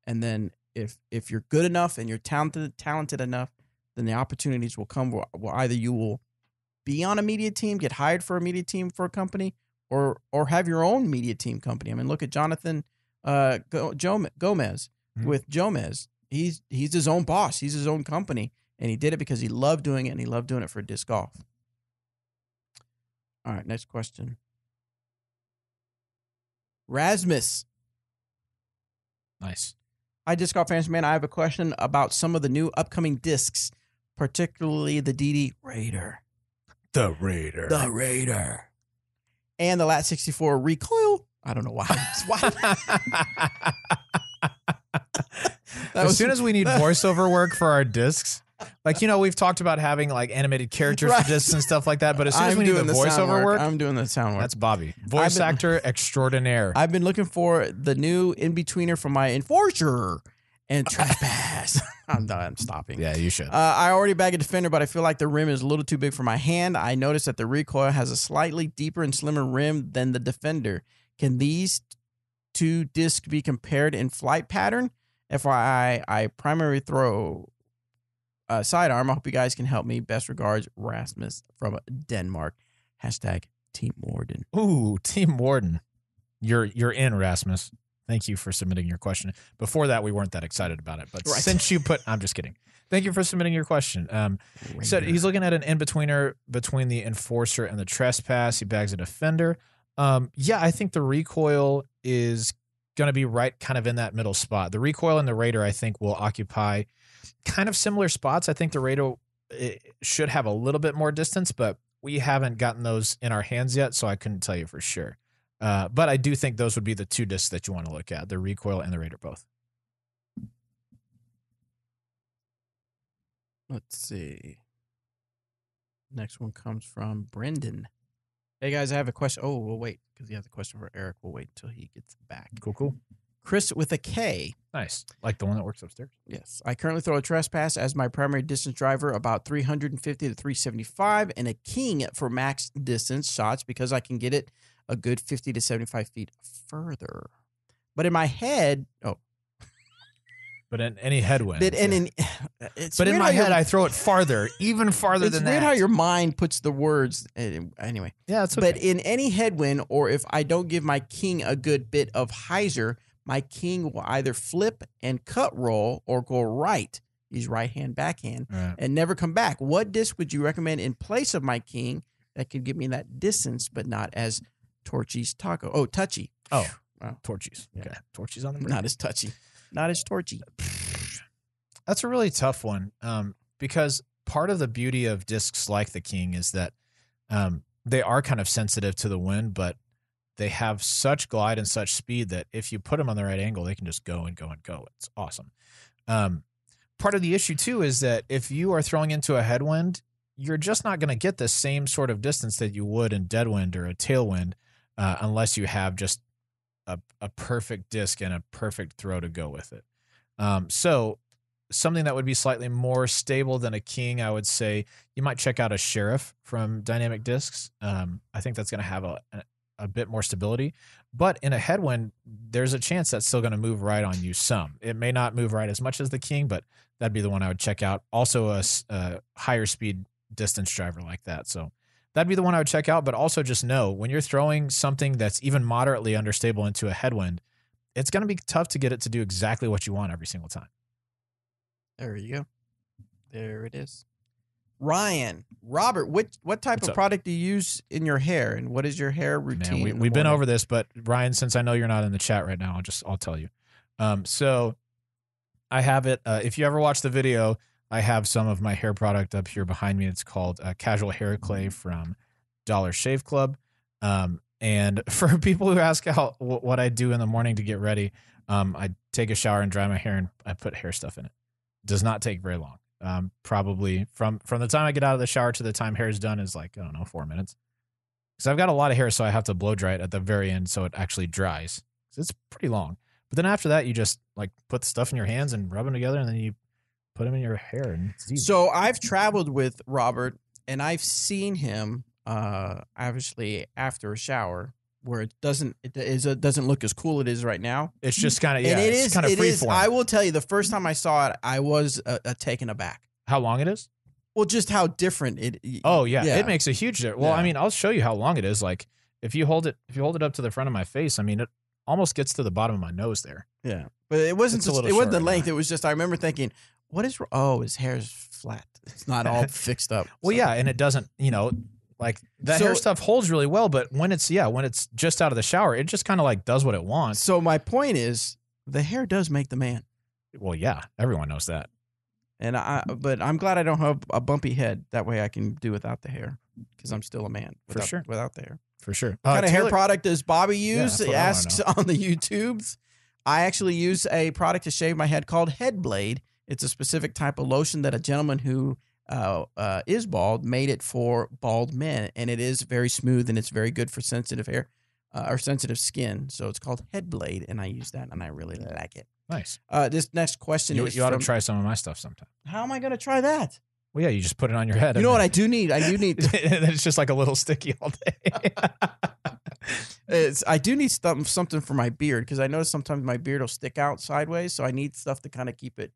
And then if you're good enough and you're talented enough, then the opportunities will come where either you will be on a media team, get hired for a media team for a company, or have your own media team company. I mean, look at Jonathan Gomez with Jomez. He's his own boss. He's his own company, and he did it because he loved doing it, and he loved doing it for disc golf. All right, next question. Rasmus. Nice. Hi, Disc Golf fans, man. I have a question about some of the new upcoming discs, particularly the DD Raider. The Raider. And the Lat 64 Recoil. I don't know why. As soon as we need voiceover work for our discs, we've talked about having animated characters for discs and stuff like that, but as soon as we need the voiceover work, I'm doing the sound work. That's Bobby. Voice actor extraordinaire. I've been looking for the new in-betweener for my Enforcer and Trespass. I'm done. I'm stopping. Yeah, you should. I already bagged a Defender, but I feel like the rim is a little too big for my hand. I noticed that the Recoil has a slightly deeper and slimmer rim than the Defender. Can these two discs be compared in flight pattern? FYI, I primarily throw sidearm. I hope you guys can help me. Best regards, Rasmus from Denmark. # Team Warden. Ooh, Team Warden. You're in, Rasmus. Thank you for submitting your question. Before that, we weren't that excited about it, but since you I'm just kidding. Thank you for submitting your question. So he's looking at an in-betweener between the Enforcer and the Trespass. He bags a Defender. I think the Recoil is going to be right kind of in that middle spot. The Recoil and the Raider, I think, will occupy kind of similar spots. I think the Raider should have a little bit more distance, but we haven't gotten those in our hands yet, so I couldn't tell you for sure. But I do think those would be the two discs that you want to look at, the Recoil and the Raider both. Let's see. Next one comes from Brendan. Hey, guys, I have a question. Oh, we'll wait because he has a question for Eric. We'll wait until he gets back. Cool. Chris with a K. Nice. Like the one that works upstairs. Yes. I currently throw a Trespass as my primary distance driver, about 350 to 375, and a King for max distance shots because I can get it a good 50 to 75 feet further. But in my head, But in any headwind. But in my head, I throw it farther, even farther than that. It's weird how your mind puts the words. Anyway. Yeah, it's okay. But in any headwind, or if I don't give my King a good bit of hyzer, my King will either flip and cut roll or go right. He's right-hand, backhand, and never come back. What disc would you recommend in place of my King that could give me that distance, but not as Torchy's Taco? Oh, touchy. Oh, wow. Torchy's. Yeah. Okay. Torchy's on the break. Not as touchy. Not as torchy. That's a really tough one because part of the beauty of discs like the King is that they are kind of sensitive to the wind, but they have such glide and such speed that if you put them on the right angle, they can just go and go and go. It's awesome. Part of the issue, too, is that if you are throwing into a headwind, you're just not going to get the same sort of distance that you would in deadwind or a tailwind unless you have just a perfect disc and a perfect throw to go with it. So something that would be slightly more stable than a King, I would say you might check out a Sheriff from Dynamic Discs. I think that's going to have a bit more stability. But in a headwind, there's a chance that's still going to move right on you some. It may not move right as much as the King, but that'd be the one I would check out. Also a higher speed distance driver like that. So that'd be the one I would check out. But also just know when you're throwing something that's even moderately understable into a headwind, it's going to be tough to get it to do exactly what you want every single time. There you go. There it is. Ryan, Robert, what type What's of up? product do you use in your hair, and what is your hair routine? Man, in the we've been morning? over this, but Ryan, since I know you're not in the chat right now, I'll tell you. So I have it. If you ever watch the video, I have some of my hair product up here behind me. It's called Casual Hair Clay from Dollar Shave Club. And for people who ask what I do in the morning to get ready, I take a shower and dry my hair, and I put hair stuff in it. Does not take very long. Probably from the time I get out of the shower to the time hair is done is like, I don't know, 4 minutes. Because I've got a lot of hair, so I have to blow dry it at the very end so it actually dries. So it's pretty long. But then after that, you just like put the stuff in your hands and rub them together, and then you put them in your hair, and it's easy. So I've traveled with Robert, and I've seen him obviously after a shower where it doesn't look as cool as it is right now. It's just kind of and it it's is kind of it free is. form. I will tell you, the first time I saw it, I was taken aback. How long it is? Well, just how different it. Oh yeah, Yeah. it makes a huge difference. Well, Yeah. I mean, I'll show you how long it is. Like if you hold it up to the front of my face, I mean, it almost gets to the bottom of my nose there. Yeah, but it wasn't. It's a Just, little it wasn't the short, length. yeah. It was just. I remember thinking, "What is? Oh, his hair's flat. It's not all fixed up." Well, So- yeah, and it doesn't, like that So- hair stuff holds really well, but when it's just out of the shower, it just kind of like does what it wants. So my point is, the hair does make the man, Well, yeah, everyone knows that. and but I'm glad I don't have a bumpy head. That way, I can do without the hair because I'm still a man. For Without, sure. without the hair. For sure. What kind of hair Taylor- product does Bobby Yeah, use? that's He what I wanna asks on the YouTubes. I actually use a product to shave my head called Headblade. It's a specific type of lotion that a gentleman who is bald made it for bald men, and it is very smooth and it's very good for sensitive hair or sensitive skin. So it's called Headblade, and I use that, and I really like it. Nice. This next question You is ought to from- try some of my stuff sometime. How am I going to try that? Well, yeah, you just put it on your head. You know what I do need? I do need. and then it's just like a little sticky all day. I do need something for my beard because I notice sometimes my beard will stick out sideways, so I need stuff to kind of keep it.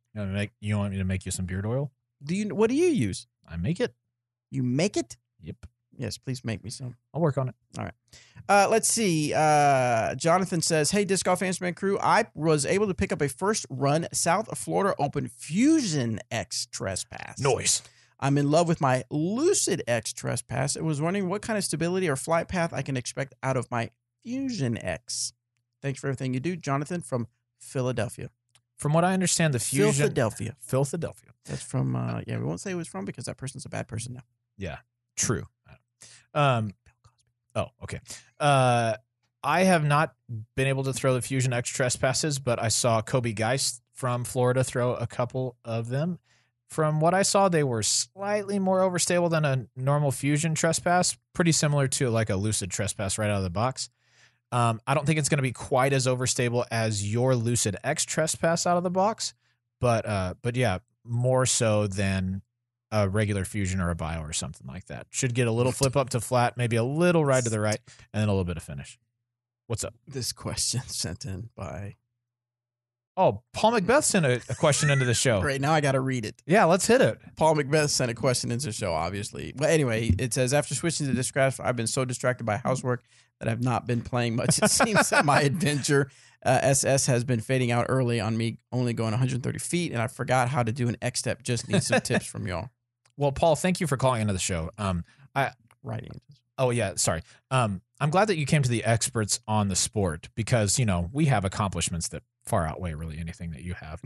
You want me to make you some beard oil? What do you use? I make it. You make it? Yep. Yes, please make me some. I'll work on it. Let's see. Jonathan says, "Hey, Disc Golf Instrument Crew, I was able to pick up a first run South Florida Open Fusion X Trespass. Noise. I'm in love with my Lucid X Trespass. I was wondering what kind of stability or flight path I can expect out of my Fusion X. Thanks for everything you do, Jonathan from Philadelphia. From what I understand, the Fusion. Philadelphia. Philadelphia. That's from. We won't say who it's from because that person's a bad person now. Yeah, true. Oh, okay. I have not been able to throw the Fusion X Trespasses, but I saw Kobe Geist from Florida throw a couple of them. From what I saw, they were slightly more overstable than a normal Fusion Trespass, pretty similar to like a Lucid Trespass right out of the box. I don't think it's going to be quite as overstable as your Lucid X Trespass out of the box, but yeah, more so than a regular Fusion or a Bio or something like that. Should get a little flip up to flat, maybe a little ride to the right, and then a little bit of finish. What's up? This question sent in by. Oh, Paul Macbeth sent a question into the show. Great. Now I got to read it. Yeah, let's hit it. Paul Macbeth sent a question into the show, obviously. But anyway, it says, after switching to Discraft, I've been so distracted by housework that I've not been playing much. It seems that my adventure SS has been fading out early on me only going 130 feet, and I forgot how to do an X step. Just need some tips from y'all. Well, Paul, thank you for calling into the show. Writing. Oh, yeah, sorry. I'm glad that you came to the experts on the sport because, we have accomplishments that far outweigh really anything that you have.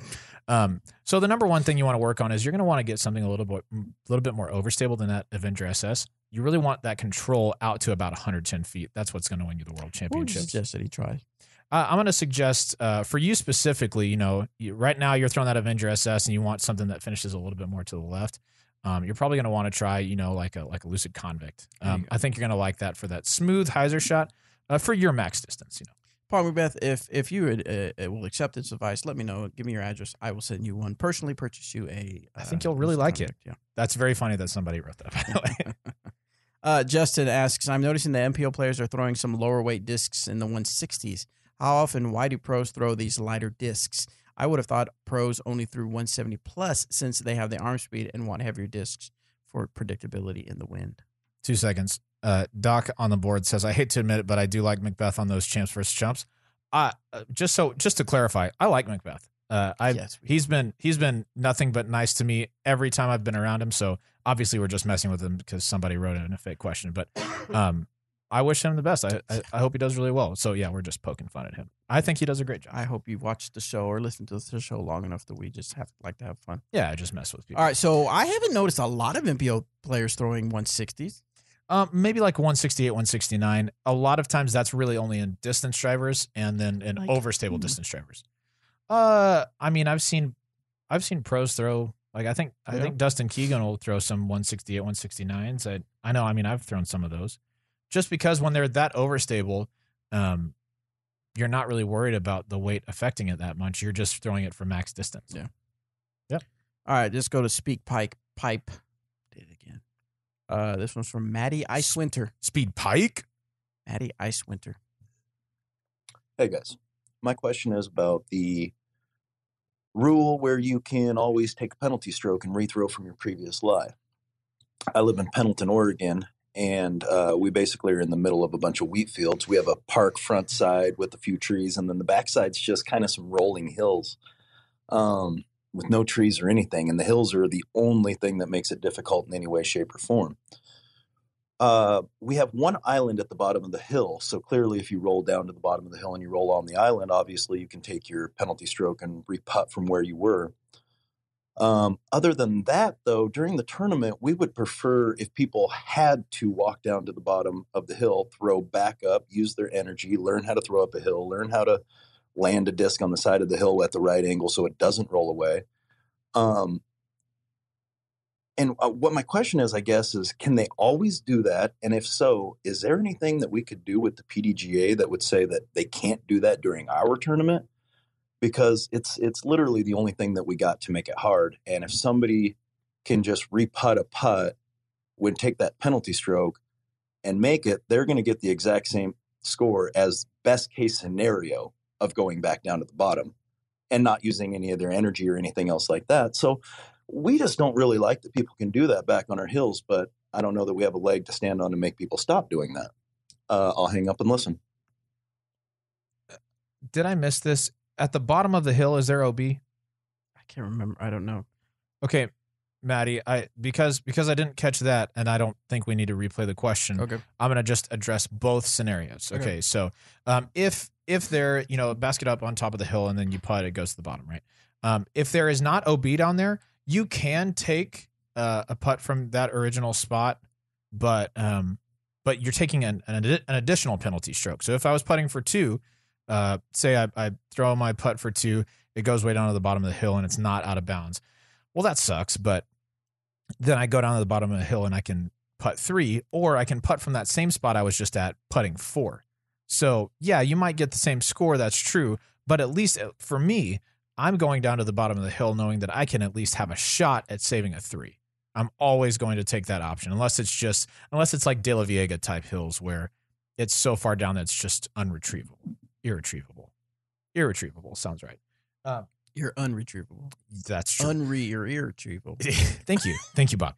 So the number one thing you want to work on is you're going to want to get something a little bit more overstable than that Avenger SS. You really want that control out to about 110 feet. That's what's going to win you the world What would you championship. suggest that he tries? I'm going to suggest for you specifically, right now you're throwing that Avenger SS and you want something that finishes a little bit more to the left. You're probably going to want to try, like a Lucid Convict. I think you're going to like that for that smooth hyzer shot for your max distance. Paul Macbeth, if you will accept this advice, let me know. Give me your address. I will send you one. Personally purchase you a. I think you'll really Lucid like Convict. it. That's very funny that somebody wrote that, by the way. Justin asks, I'm noticing that MPO players are throwing some lower weight discs in the 160s. How often, why do pros throw these lighter discs? I would have thought pros only threw 170 plus since they have the arm speed and want heavier discs for predictability in the wind. 2 seconds. Doc on the board says, I hate to admit it, but I do like Macbeth on those champs versus chumps. Just to clarify, I like Macbeth. He's been nothing but nice to me every time I've been around him. So obviously we're just messing with him because somebody wrote in a fake question. But I wish him the best. I hope he does really well. So yeah, we're just poking fun at him. I think he does a great job. I hope you've watched the show or listened to the show long enough that we just like to have fun. Yeah, I just mess with people. All right, so I haven't noticed a lot of MPO players throwing 160s. Maybe like 168, 169. A lot of times that's really only in distance drivers and then in overstable distance drivers. I mean, I've seen pros throw, like I think Dustin Keegan will throw some 168, 169s. I know. I mean, I've thrown some of those just because when they're that overstable, you're not really worried about the weight affecting it that much. You're just throwing it for max distance. Yeah. Yep. All right, let's go to Speak Pipe. Did it again. This one's from Maddie Icewinter. Speed Pike? Maddie Icewinter. Hey guys, my question is about the rule where you can always take a penalty stroke and rethrow from your previous lie. I live in Pendleton, Oregon, and we basically are in the middle of a bunch of wheat fields. We have a park front side with a few trees, and then the back side's just kind of some rolling hills with no trees or anything. And the hills are the only thing that makes it difficult in any way, shape, or form. We have one island at the bottom of the hill. So clearly, if you roll down to the bottom of the hill and you roll on the island, obviously you can take your penalty stroke and re-putt from where you were. Other than that, though, during the tournament, we would prefer if people had to walk down to the bottom of the hill, throw back up, use their energy, learn how to throw up a hill, learn how to land a disc on the side of the hill at the right angle so it doesn't roll away. And what my question is, I guess, is can they always do that? And if so, is there anything that we could do with the PDGA that would say that they can't do that during our tournament? Because it's literally the only thing that we got to make it hard. And if somebody can just re-putt a putt, would take that penalty stroke and make it, they're going to get the exact same score as best case scenario of going back down to the bottom and not using any of their energy or anything else like that. So we just don't really like that people can do that back on our hills, but I don't know that we have a leg to stand on to make people stop doing that. I'll hang up and listen. Did I miss this? At the bottom of the hill, is there OB? I can't remember. I don't know. Okay, Maddie, because I didn't catch that, and I don't think we need to replay the question. Okay. I'm going to just address both scenarios. Okay, so if they're, basket up on top of the hill and then you putt, it goes to the bottom, right? If there is not OB down there, you can take a putt from that original spot, but you're taking an additional penalty stroke. So if I was putting for 2, say I throw my putt for 2, it goes way down to the bottom of the hill and it's not out of bounds. Well, that sucks, but then I go down to the bottom of the hill and I can putt 3, or I can putt from that same spot I was just at putting 4. So yeah, you might get the same score. That's true. But at least for me, I'm going down to the bottom of the hill knowing that I can at least have a shot at saving a 3. I'm always going to take that option unless it's like De La Viega type hills where it's so far down that it's just irretrievable. Irretrievable sounds right. You're unretrievable. That's true. You're irretrievable. Thank you, Bobby.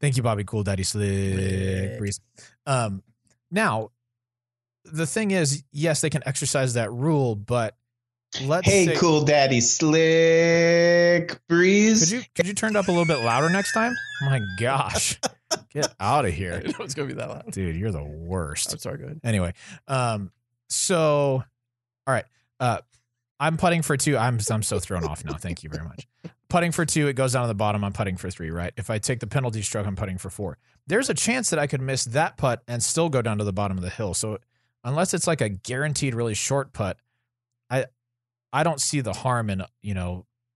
Thank you, Bobby. Cool Daddy Slick Breeze. Now, the thing is, yes, they can exercise that rule, but let's say, Cool Daddy Slick Breeze. Could you turn it up a little bit louder next time? My gosh. Get out of here. I didn't know it's going to be that loud. Dude, you're the worst. I'm sorry, go ahead. Anyway, so all right. I'm putting for 2. I'm so thrown off now. Thank you very much. Putting for 2, it goes down to the bottom. I'm putting for 3, right? If I take the penalty stroke, I'm putting for 4. There's a chance that I could miss that putt and still go down to the bottom of the hill. So unless it's like a guaranteed really short putt, I don't see the harm in,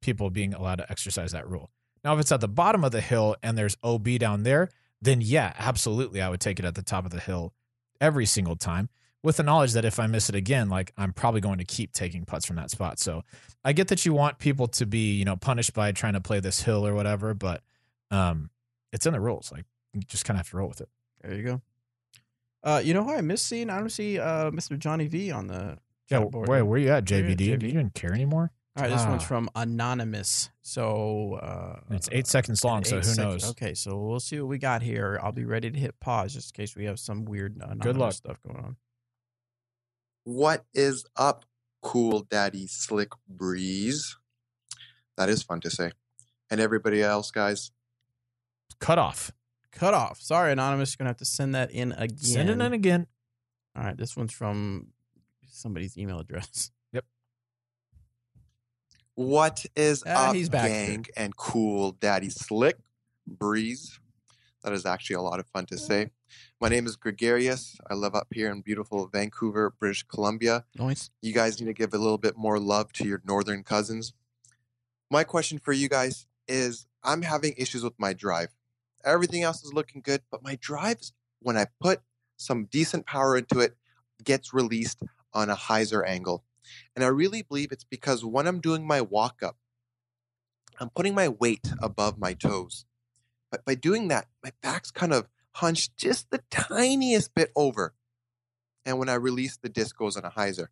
people being allowed to exercise that rule. Now, if it's at the bottom of the hill and there's OB down there, then yeah, absolutely, I would take it at the top of the hill every single time, with the knowledge that if I miss it again, like I'm probably going to keep taking putts from that spot. So I get that you want people to be, punished by trying to play this hill or whatever, but it's in the rules. Like you just kind of have to roll with it. There you go. You know who I miss seeing? I don't see Mr. Johnny V on the Yeah, chat board. wait, where you at, JVD? JV. You didn't care anymore? All right, this one's from Anonymous. So It's 8 seconds long, so who knows? Okay, so we'll see what we got here. I'll be ready to hit pause just in case we have some weird anonymous Good luck. stuff going on. What is up, Cool Daddy Slick Breeze? That is fun to say. And everybody else, guys. Cut off. Cut off. Sorry, Anonymous. You're going to have to send that in again. Send it in again. All right, this one's from somebody's email address. What is up, he's back gang and Cool Daddy Slick Breeze? That is actually a lot of fun to say. My name is Gregarious. I live up here in beautiful Vancouver, British Columbia. Nice. You guys need to give a little bit more love to your northern cousins. My question for you guys is, I'm having issues with my drive. Everything else is looking good, but my drive, when I put some decent power into it, gets released on a hyzer angle. And I really believe it's because when I'm doing my walk up, I'm putting my weight above my toes. But by doing that, my back's kind of hunched just the tiniest bit over. And when I release, the disc goes on a hyzer.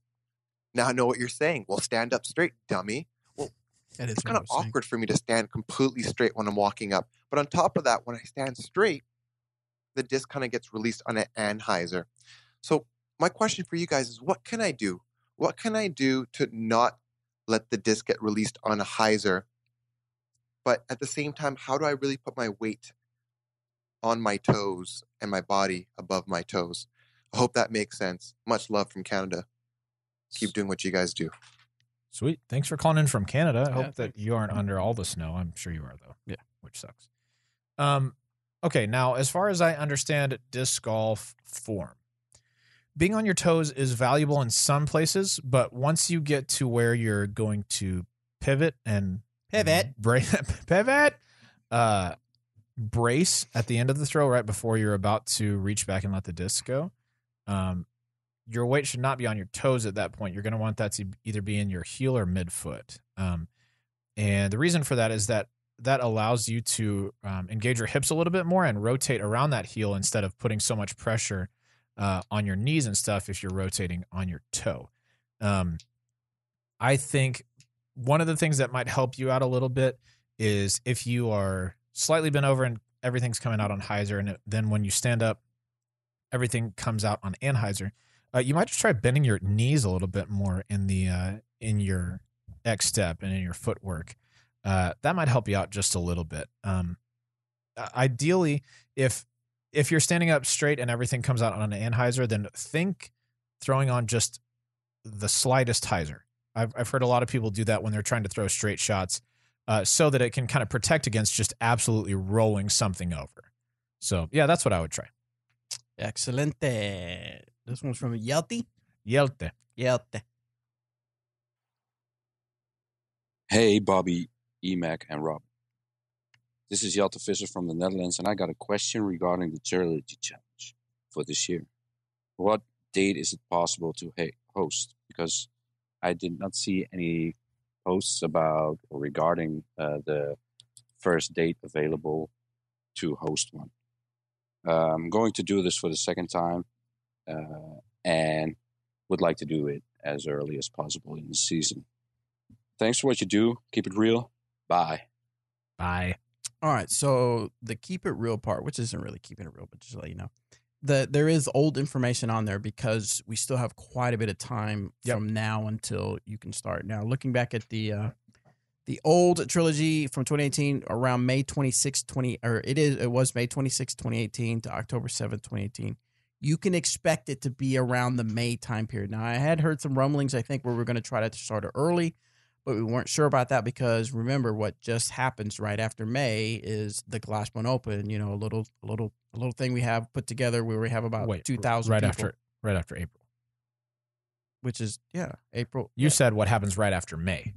Now I know what you're saying. Well, stand up straight, dummy. Well, That is it's kind of awkward for me to stand completely straight when I'm walking up. But on top of that, when I stand straight, the disc kind of gets released on an anhyzer. So my question for you guys is, what can I do? What can I do to not let the disc get released on a hyzer? But at the same time, how do I really put my weight on my toes and my body above my toes? I hope that makes sense. Much love from Canada. Keep doing what you guys do. Sweet. Thanks for calling in from Canada. I hope that thanks. you aren't under all the snow. I'm sure you are, though. Yeah. Which sucks. Okay, now, as far as I understand disc golf form, being on your toes is valuable in some places, but once you get to where you're going to pivot and brace at the end of the throw right before you're about to reach back and let the disc go, your weight should not be on your toes at that point. You're going to want that to either be in your heel or midfoot. And the reason for that is that allows you to engage your hips a little bit more and rotate around that heel instead of putting so much pressure on your knees and stuff if you're rotating on your toe. I think one of the things that might help you out a little bit is if you are slightly bent over and everything's coming out on hyzer, and then when you stand up, everything comes out on anhyzer. You might just try bending your knees a little bit more in the in your X step and in your footwork. That might help you out just a little bit. Ideally, if you're standing up straight and everything comes out on an anhyzer, then think throwing on just the slightest hyzer. I've heard a lot of people do that when they're trying to throw straight shots, so that it can kind of protect against just absolutely rolling something over. So yeah, that's what I would try. Excelente. This one's from Yelty. Yelte. Hey, Bobby, Emac, and Rob. This is Jelte Visser from the Netherlands, and I got a question regarding the Trilogy Challenge for this year. What date is it possible to host? Because I did not see any posts about or regarding the first date available to host one. I'm going to do this for the second time and would like to do it as early as possible in the season. Thanks for what you do. Keep it real. Bye. Bye. All right, so the keep it real part, which isn't really keeping it real, but just to let you know, there is old information on there because we still have quite a bit of time from now until you can start. Now, looking back at the old trilogy from 2018, around May 26, it was May 26, 2018 to October 7th, 2018. You can expect it to be around the May time period. Now, I had heard some rumblings, I think, where we're going to try to start it early, but we weren't sure about that because remember what just happens right after May is the Glassbone Open. You know, a little thing we have put together where we have about 2,000 right people. Right after April. Which is April. You said what happens right after May.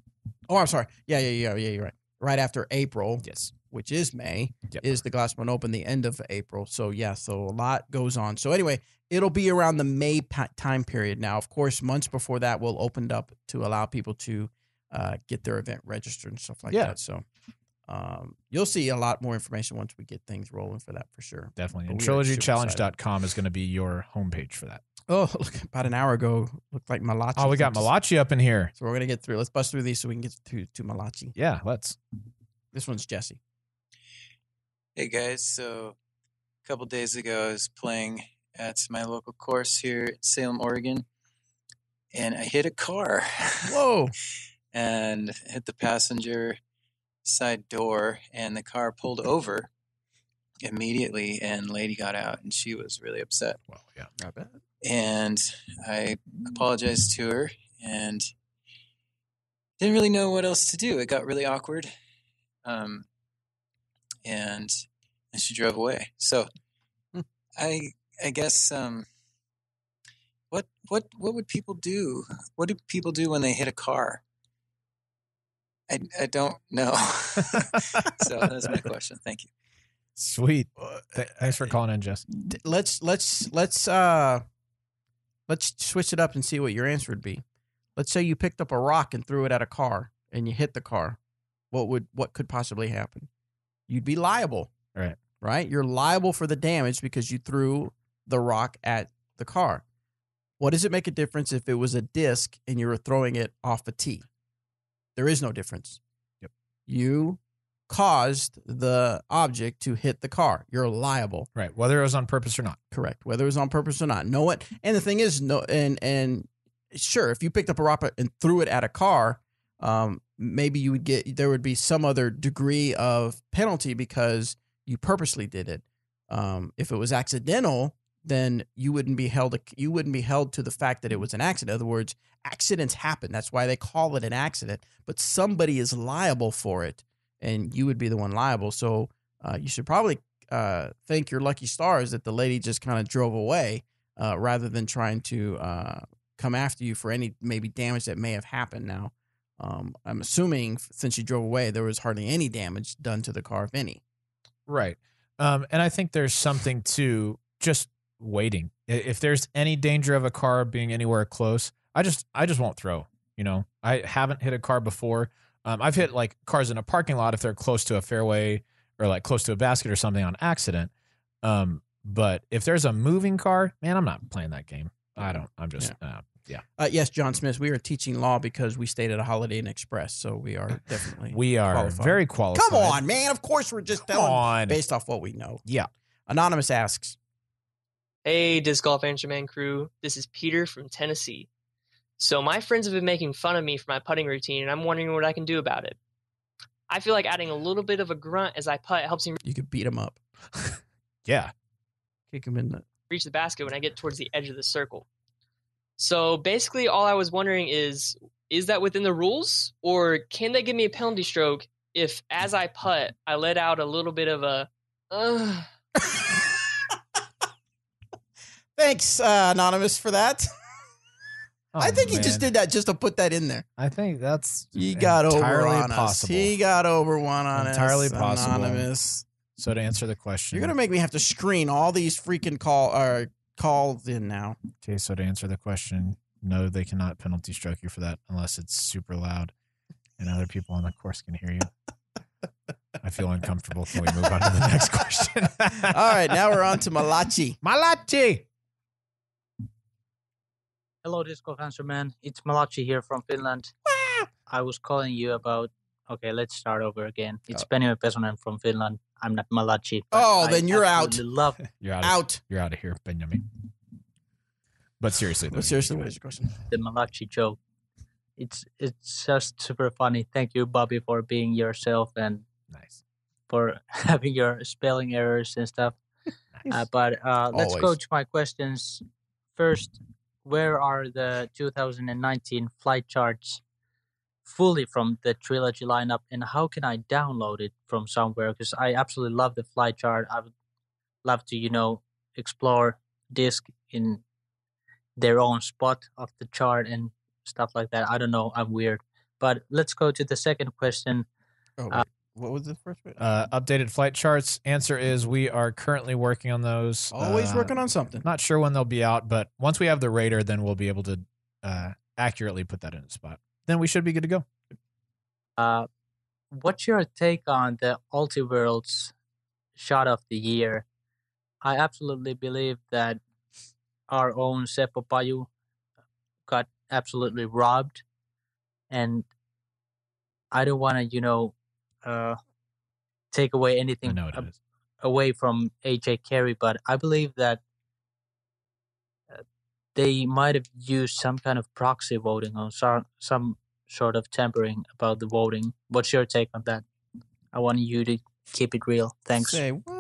Oh, I'm sorry. Yeah, you're right. Right after April, yes, which is May, is the Glassbone Open, the end of April. So so a lot goes on. So anyway, it'll be around the May time period. Now, of course, months before that, we'll open up to allow people to get their event registered and stuff like that. So You'll see a lot more information once we get things rolling for that for sure. Definitely. But And we are super trilogychallenge.com is going to be your homepage for that. Oh, look, about an hour ago, looked like Malachi. Oh, we got Malachi up in here. So we're going to get through. Let's bust through these so we can get to Malachi. Yeah, let's. This one's Jesse. Hey guys, so a couple days ago I was playing at my local course here in Salem, Oregon, and I hit a car. Whoa. And hit the passenger side door, and the car pulled over immediately, and lady got out, and she was really upset. Well, yeah. Not bad. And I apologized to her, and didn't really know what else to do. It got really awkward. And she drove away. So I guess what would people do? What do people do when they hit a car? I don't know. So that's my question. Thank you. Sweet. Thanks for calling in, Jess. Let's switch it up and see what your answer would be. Let's say you picked up a rock and threw it at a car and you hit the car. What could possibly happen? You'd be liable. Right? You're liable for the damage because you threw the rock at the car. What does it make a difference if it was a disc and you were throwing it off a tee? There is no difference. Yep. You caused the object to hit the car. You're liable. Right. Whether it was on purpose or not. Correct. Whether it was on purpose or not. No one. And the thing is, and sure, if you picked up a rock and threw it at a car, maybe there would be some other degree of penalty because you purposely did it. If it was accidental, then you wouldn't be held to the fact that it was an accident. In other words, accidents happen. That's why they call it an accident. But somebody is liable for it, and you would be the one liable. So you should probably thank your lucky stars that the lady just kind of drove away rather than trying to come after you for any maybe damage that may have happened. Now, I'm assuming since she drove away, there was hardly any damage done to the car, if any. Right. And I think there's something to just waiting. If there's any danger of a car being anywhere close, I just won't throw. You know, I haven't hit a car before. I've hit like cars in a parking lot if they're close to a fairway or like close to a basket or something on accident. But if there's a moving car, man, I'm not playing that game. I'm just, yeah. Yes, John Smith, we are teaching law because we stayed at a Holiday Inn Express, so we are definitely qualified. Very qualified. Come on, man. Of course, we're just telling based off what we know. Yeah. Anonymous asks, hey, Disc Golf Answer Man crew. This is Peter from Tennessee. So my friends have been making fun of me for my putting routine, and I'm wondering what I can do about it. I feel like adding a little bit of a grunt as I putt helps me. You could beat him up. Yeah. Kick him in the... reach the basket when I get towards the edge of the circle. So basically all I was wondering is that within the rules, or can they give me a penalty stroke if as I putt, I let out a little bit of a... Thanks, Anonymous, for that. Oh, I think he just did that just to put that in there. I think that's he got entirely over on possible. Us. He got over one on entirely us. possible. Anonymous. So to answer the question, you're gonna make me have to screen all these freaking calls in now. Okay, so to answer the question, no, they cannot penalty stroke you for that unless it's super loud and other people on the course can hear you. I feel uncomfortable. Can we move on to the next question? All right, now we're on to Malachi. Malachi. Hello, Disc Golf Answer Man. It's Malachi here from Finland. I was calling you about... Okay, let's start over again. It's Benjamin Pesonen from Finland. I'm not Malachi. Oh, then you're out. You're out. You're out of here, Benjamin. But seriously, what is your question? The Malachi joke. It's just super funny. Thank you, Bobby, for being yourself and nice for having your spelling errors and stuff. Nice. But let's go to my questions. First, where are the 2019 flight charts fully from the Trilogy lineup, and how can I download it from somewhere? Because I absolutely love the flight chart. I would love to, explore Disc in their own spot of the chart and stuff like that. I don't know. I'm weird. But let's go to the second question. What was the first one? Updated flight charts. Answer is we are currently working on those. Always working on something. Not sure when they'll be out, but once we have the radar, then we'll be able to accurately put that in a spot. Then we should be good to go. what's your take on the Ultiworlds shot of the year? I absolutely believe that our own Seppo Paju got absolutely robbed, and I don't want to, take away anything away from AJ Carey, but I believe that they might have used some kind of proxy voting or some sort of tampering about the voting. What's your take on that? I want you to keep it real. Thanks. Say what?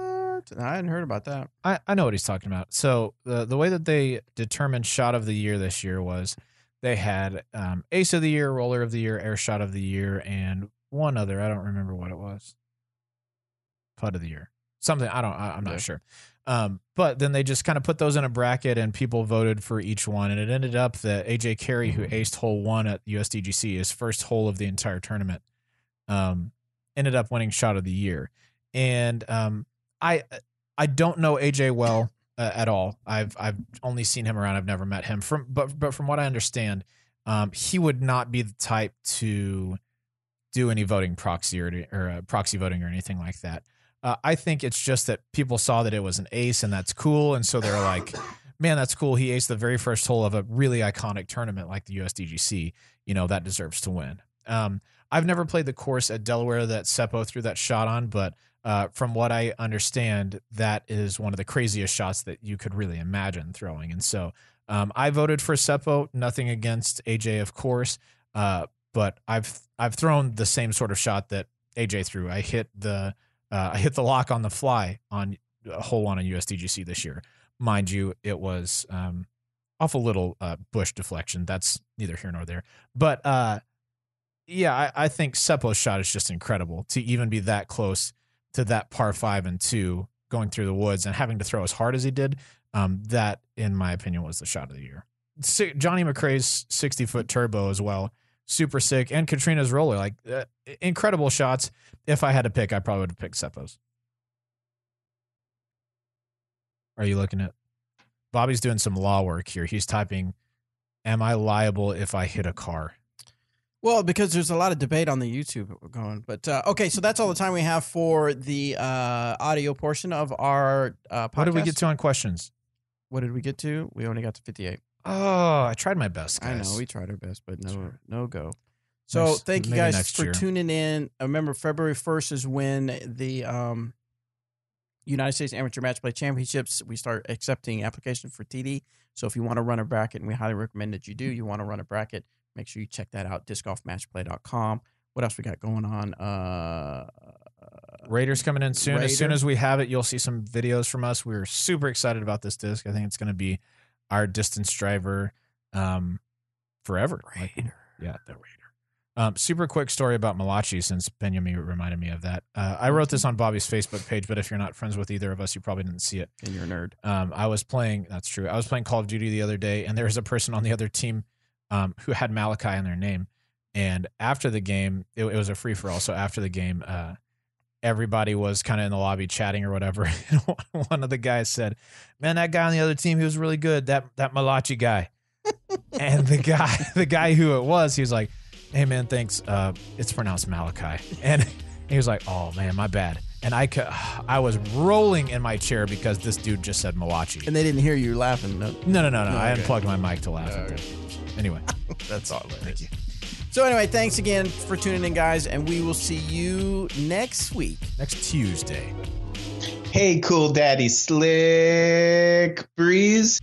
I hadn't heard about that. I know what he's talking about. So the way that they determined shot of the year this year was they had ace of the year, roller of the year, air shot of the year, and one other. I don't remember what it was. Putt of the year. Something. I'm not sure. But then they just kind of put those in a bracket and people voted for each one. And it ended up that AJ Carey, who aced hole 1 at USDGC, his first hole of the entire tournament, ended up winning shot of the year. And I don't know AJ well at all. I've only seen him around. I've never met him. But from what I understand, he would not be the type to do any voting proxy or proxy voting or anything like that. I think it's just that people saw that it was an ace and that's cool. And so they're like, man, that's cool. He aced the very first hole of a really iconic tournament like the USDGC. That deserves to win. I've never played the course at Delaware that Seppo threw that shot on, but from what I understand, that is one of the craziest shots that you could really imagine throwing. And so I voted for Seppo, nothing against AJ, of course. But I've thrown the same sort of shot that AJ threw. I hit the lock on the fly on hole 1 on USDGC this year. Mind you, it was off a little bush deflection. That's neither here nor there. But I think Seppo's shot is just incredible to even be that close to that par 5 and 2 going through the woods and having to throw as hard as he did. That, in my opinion, was the shot of the year. Johnny McRae's 60-foot turbo as well. Super sick. And Katrina's roller, incredible shots. If I had to pick, I probably would have picked Seppo's. Are you looking at? Bobby's doing some law work here. He's typing, am I liable if I hit a car? Well, because there's a lot of debate on the YouTube that we're going. But, okay, so that's all the time we have for the audio portion of our podcast. What did we get to on questions? What did we get to? We only got to 58. Oh, I tried my best, guys. I know, we tried our best, but no go. So thank you guys for tuning in. Remember, February 1st is when the United States Amateur Match Play Championships, we start accepting applications for TD. So if you want to run a bracket, and we highly recommend that you do, you want to run a bracket, make sure you check that out, discgolfmatchplay.com. What else we got going on? Raiders coming in soon. As soon as we have it, you'll see some videos from us. We're super excited about this disc. I think it's going to be our distance driver forever. Raider. The Raider. Super quick story about Malachi, since Benjamin reminded me of that. I wrote this on Bobby's Facebook page, but if you're not friends with either of us, you probably didn't see it. And you're a nerd. That's true. I was playing Call of Duty the other day, and there was a person on the other team who had Malachi in their name. And after the game, it was a free-for-all, so after the game, everybody was kind of in the lobby chatting or whatever. And one of the guys said, man, that guy on the other team, he was really good, that Malachi guy. And the guy who it was, he was like, hey, man, thanks. It's pronounced Malachi. And he was like, oh, man, my bad. And I was rolling in my chair because this dude just said Malachi. And they didn't hear you laughing. No. I unplugged my mic to laugh at that. Anyway. That's all. Thank you. So anyway, thanks again for tuning in, guys, and we will see you next week. Next Tuesday. Hey, cool daddy, Slick Breeze.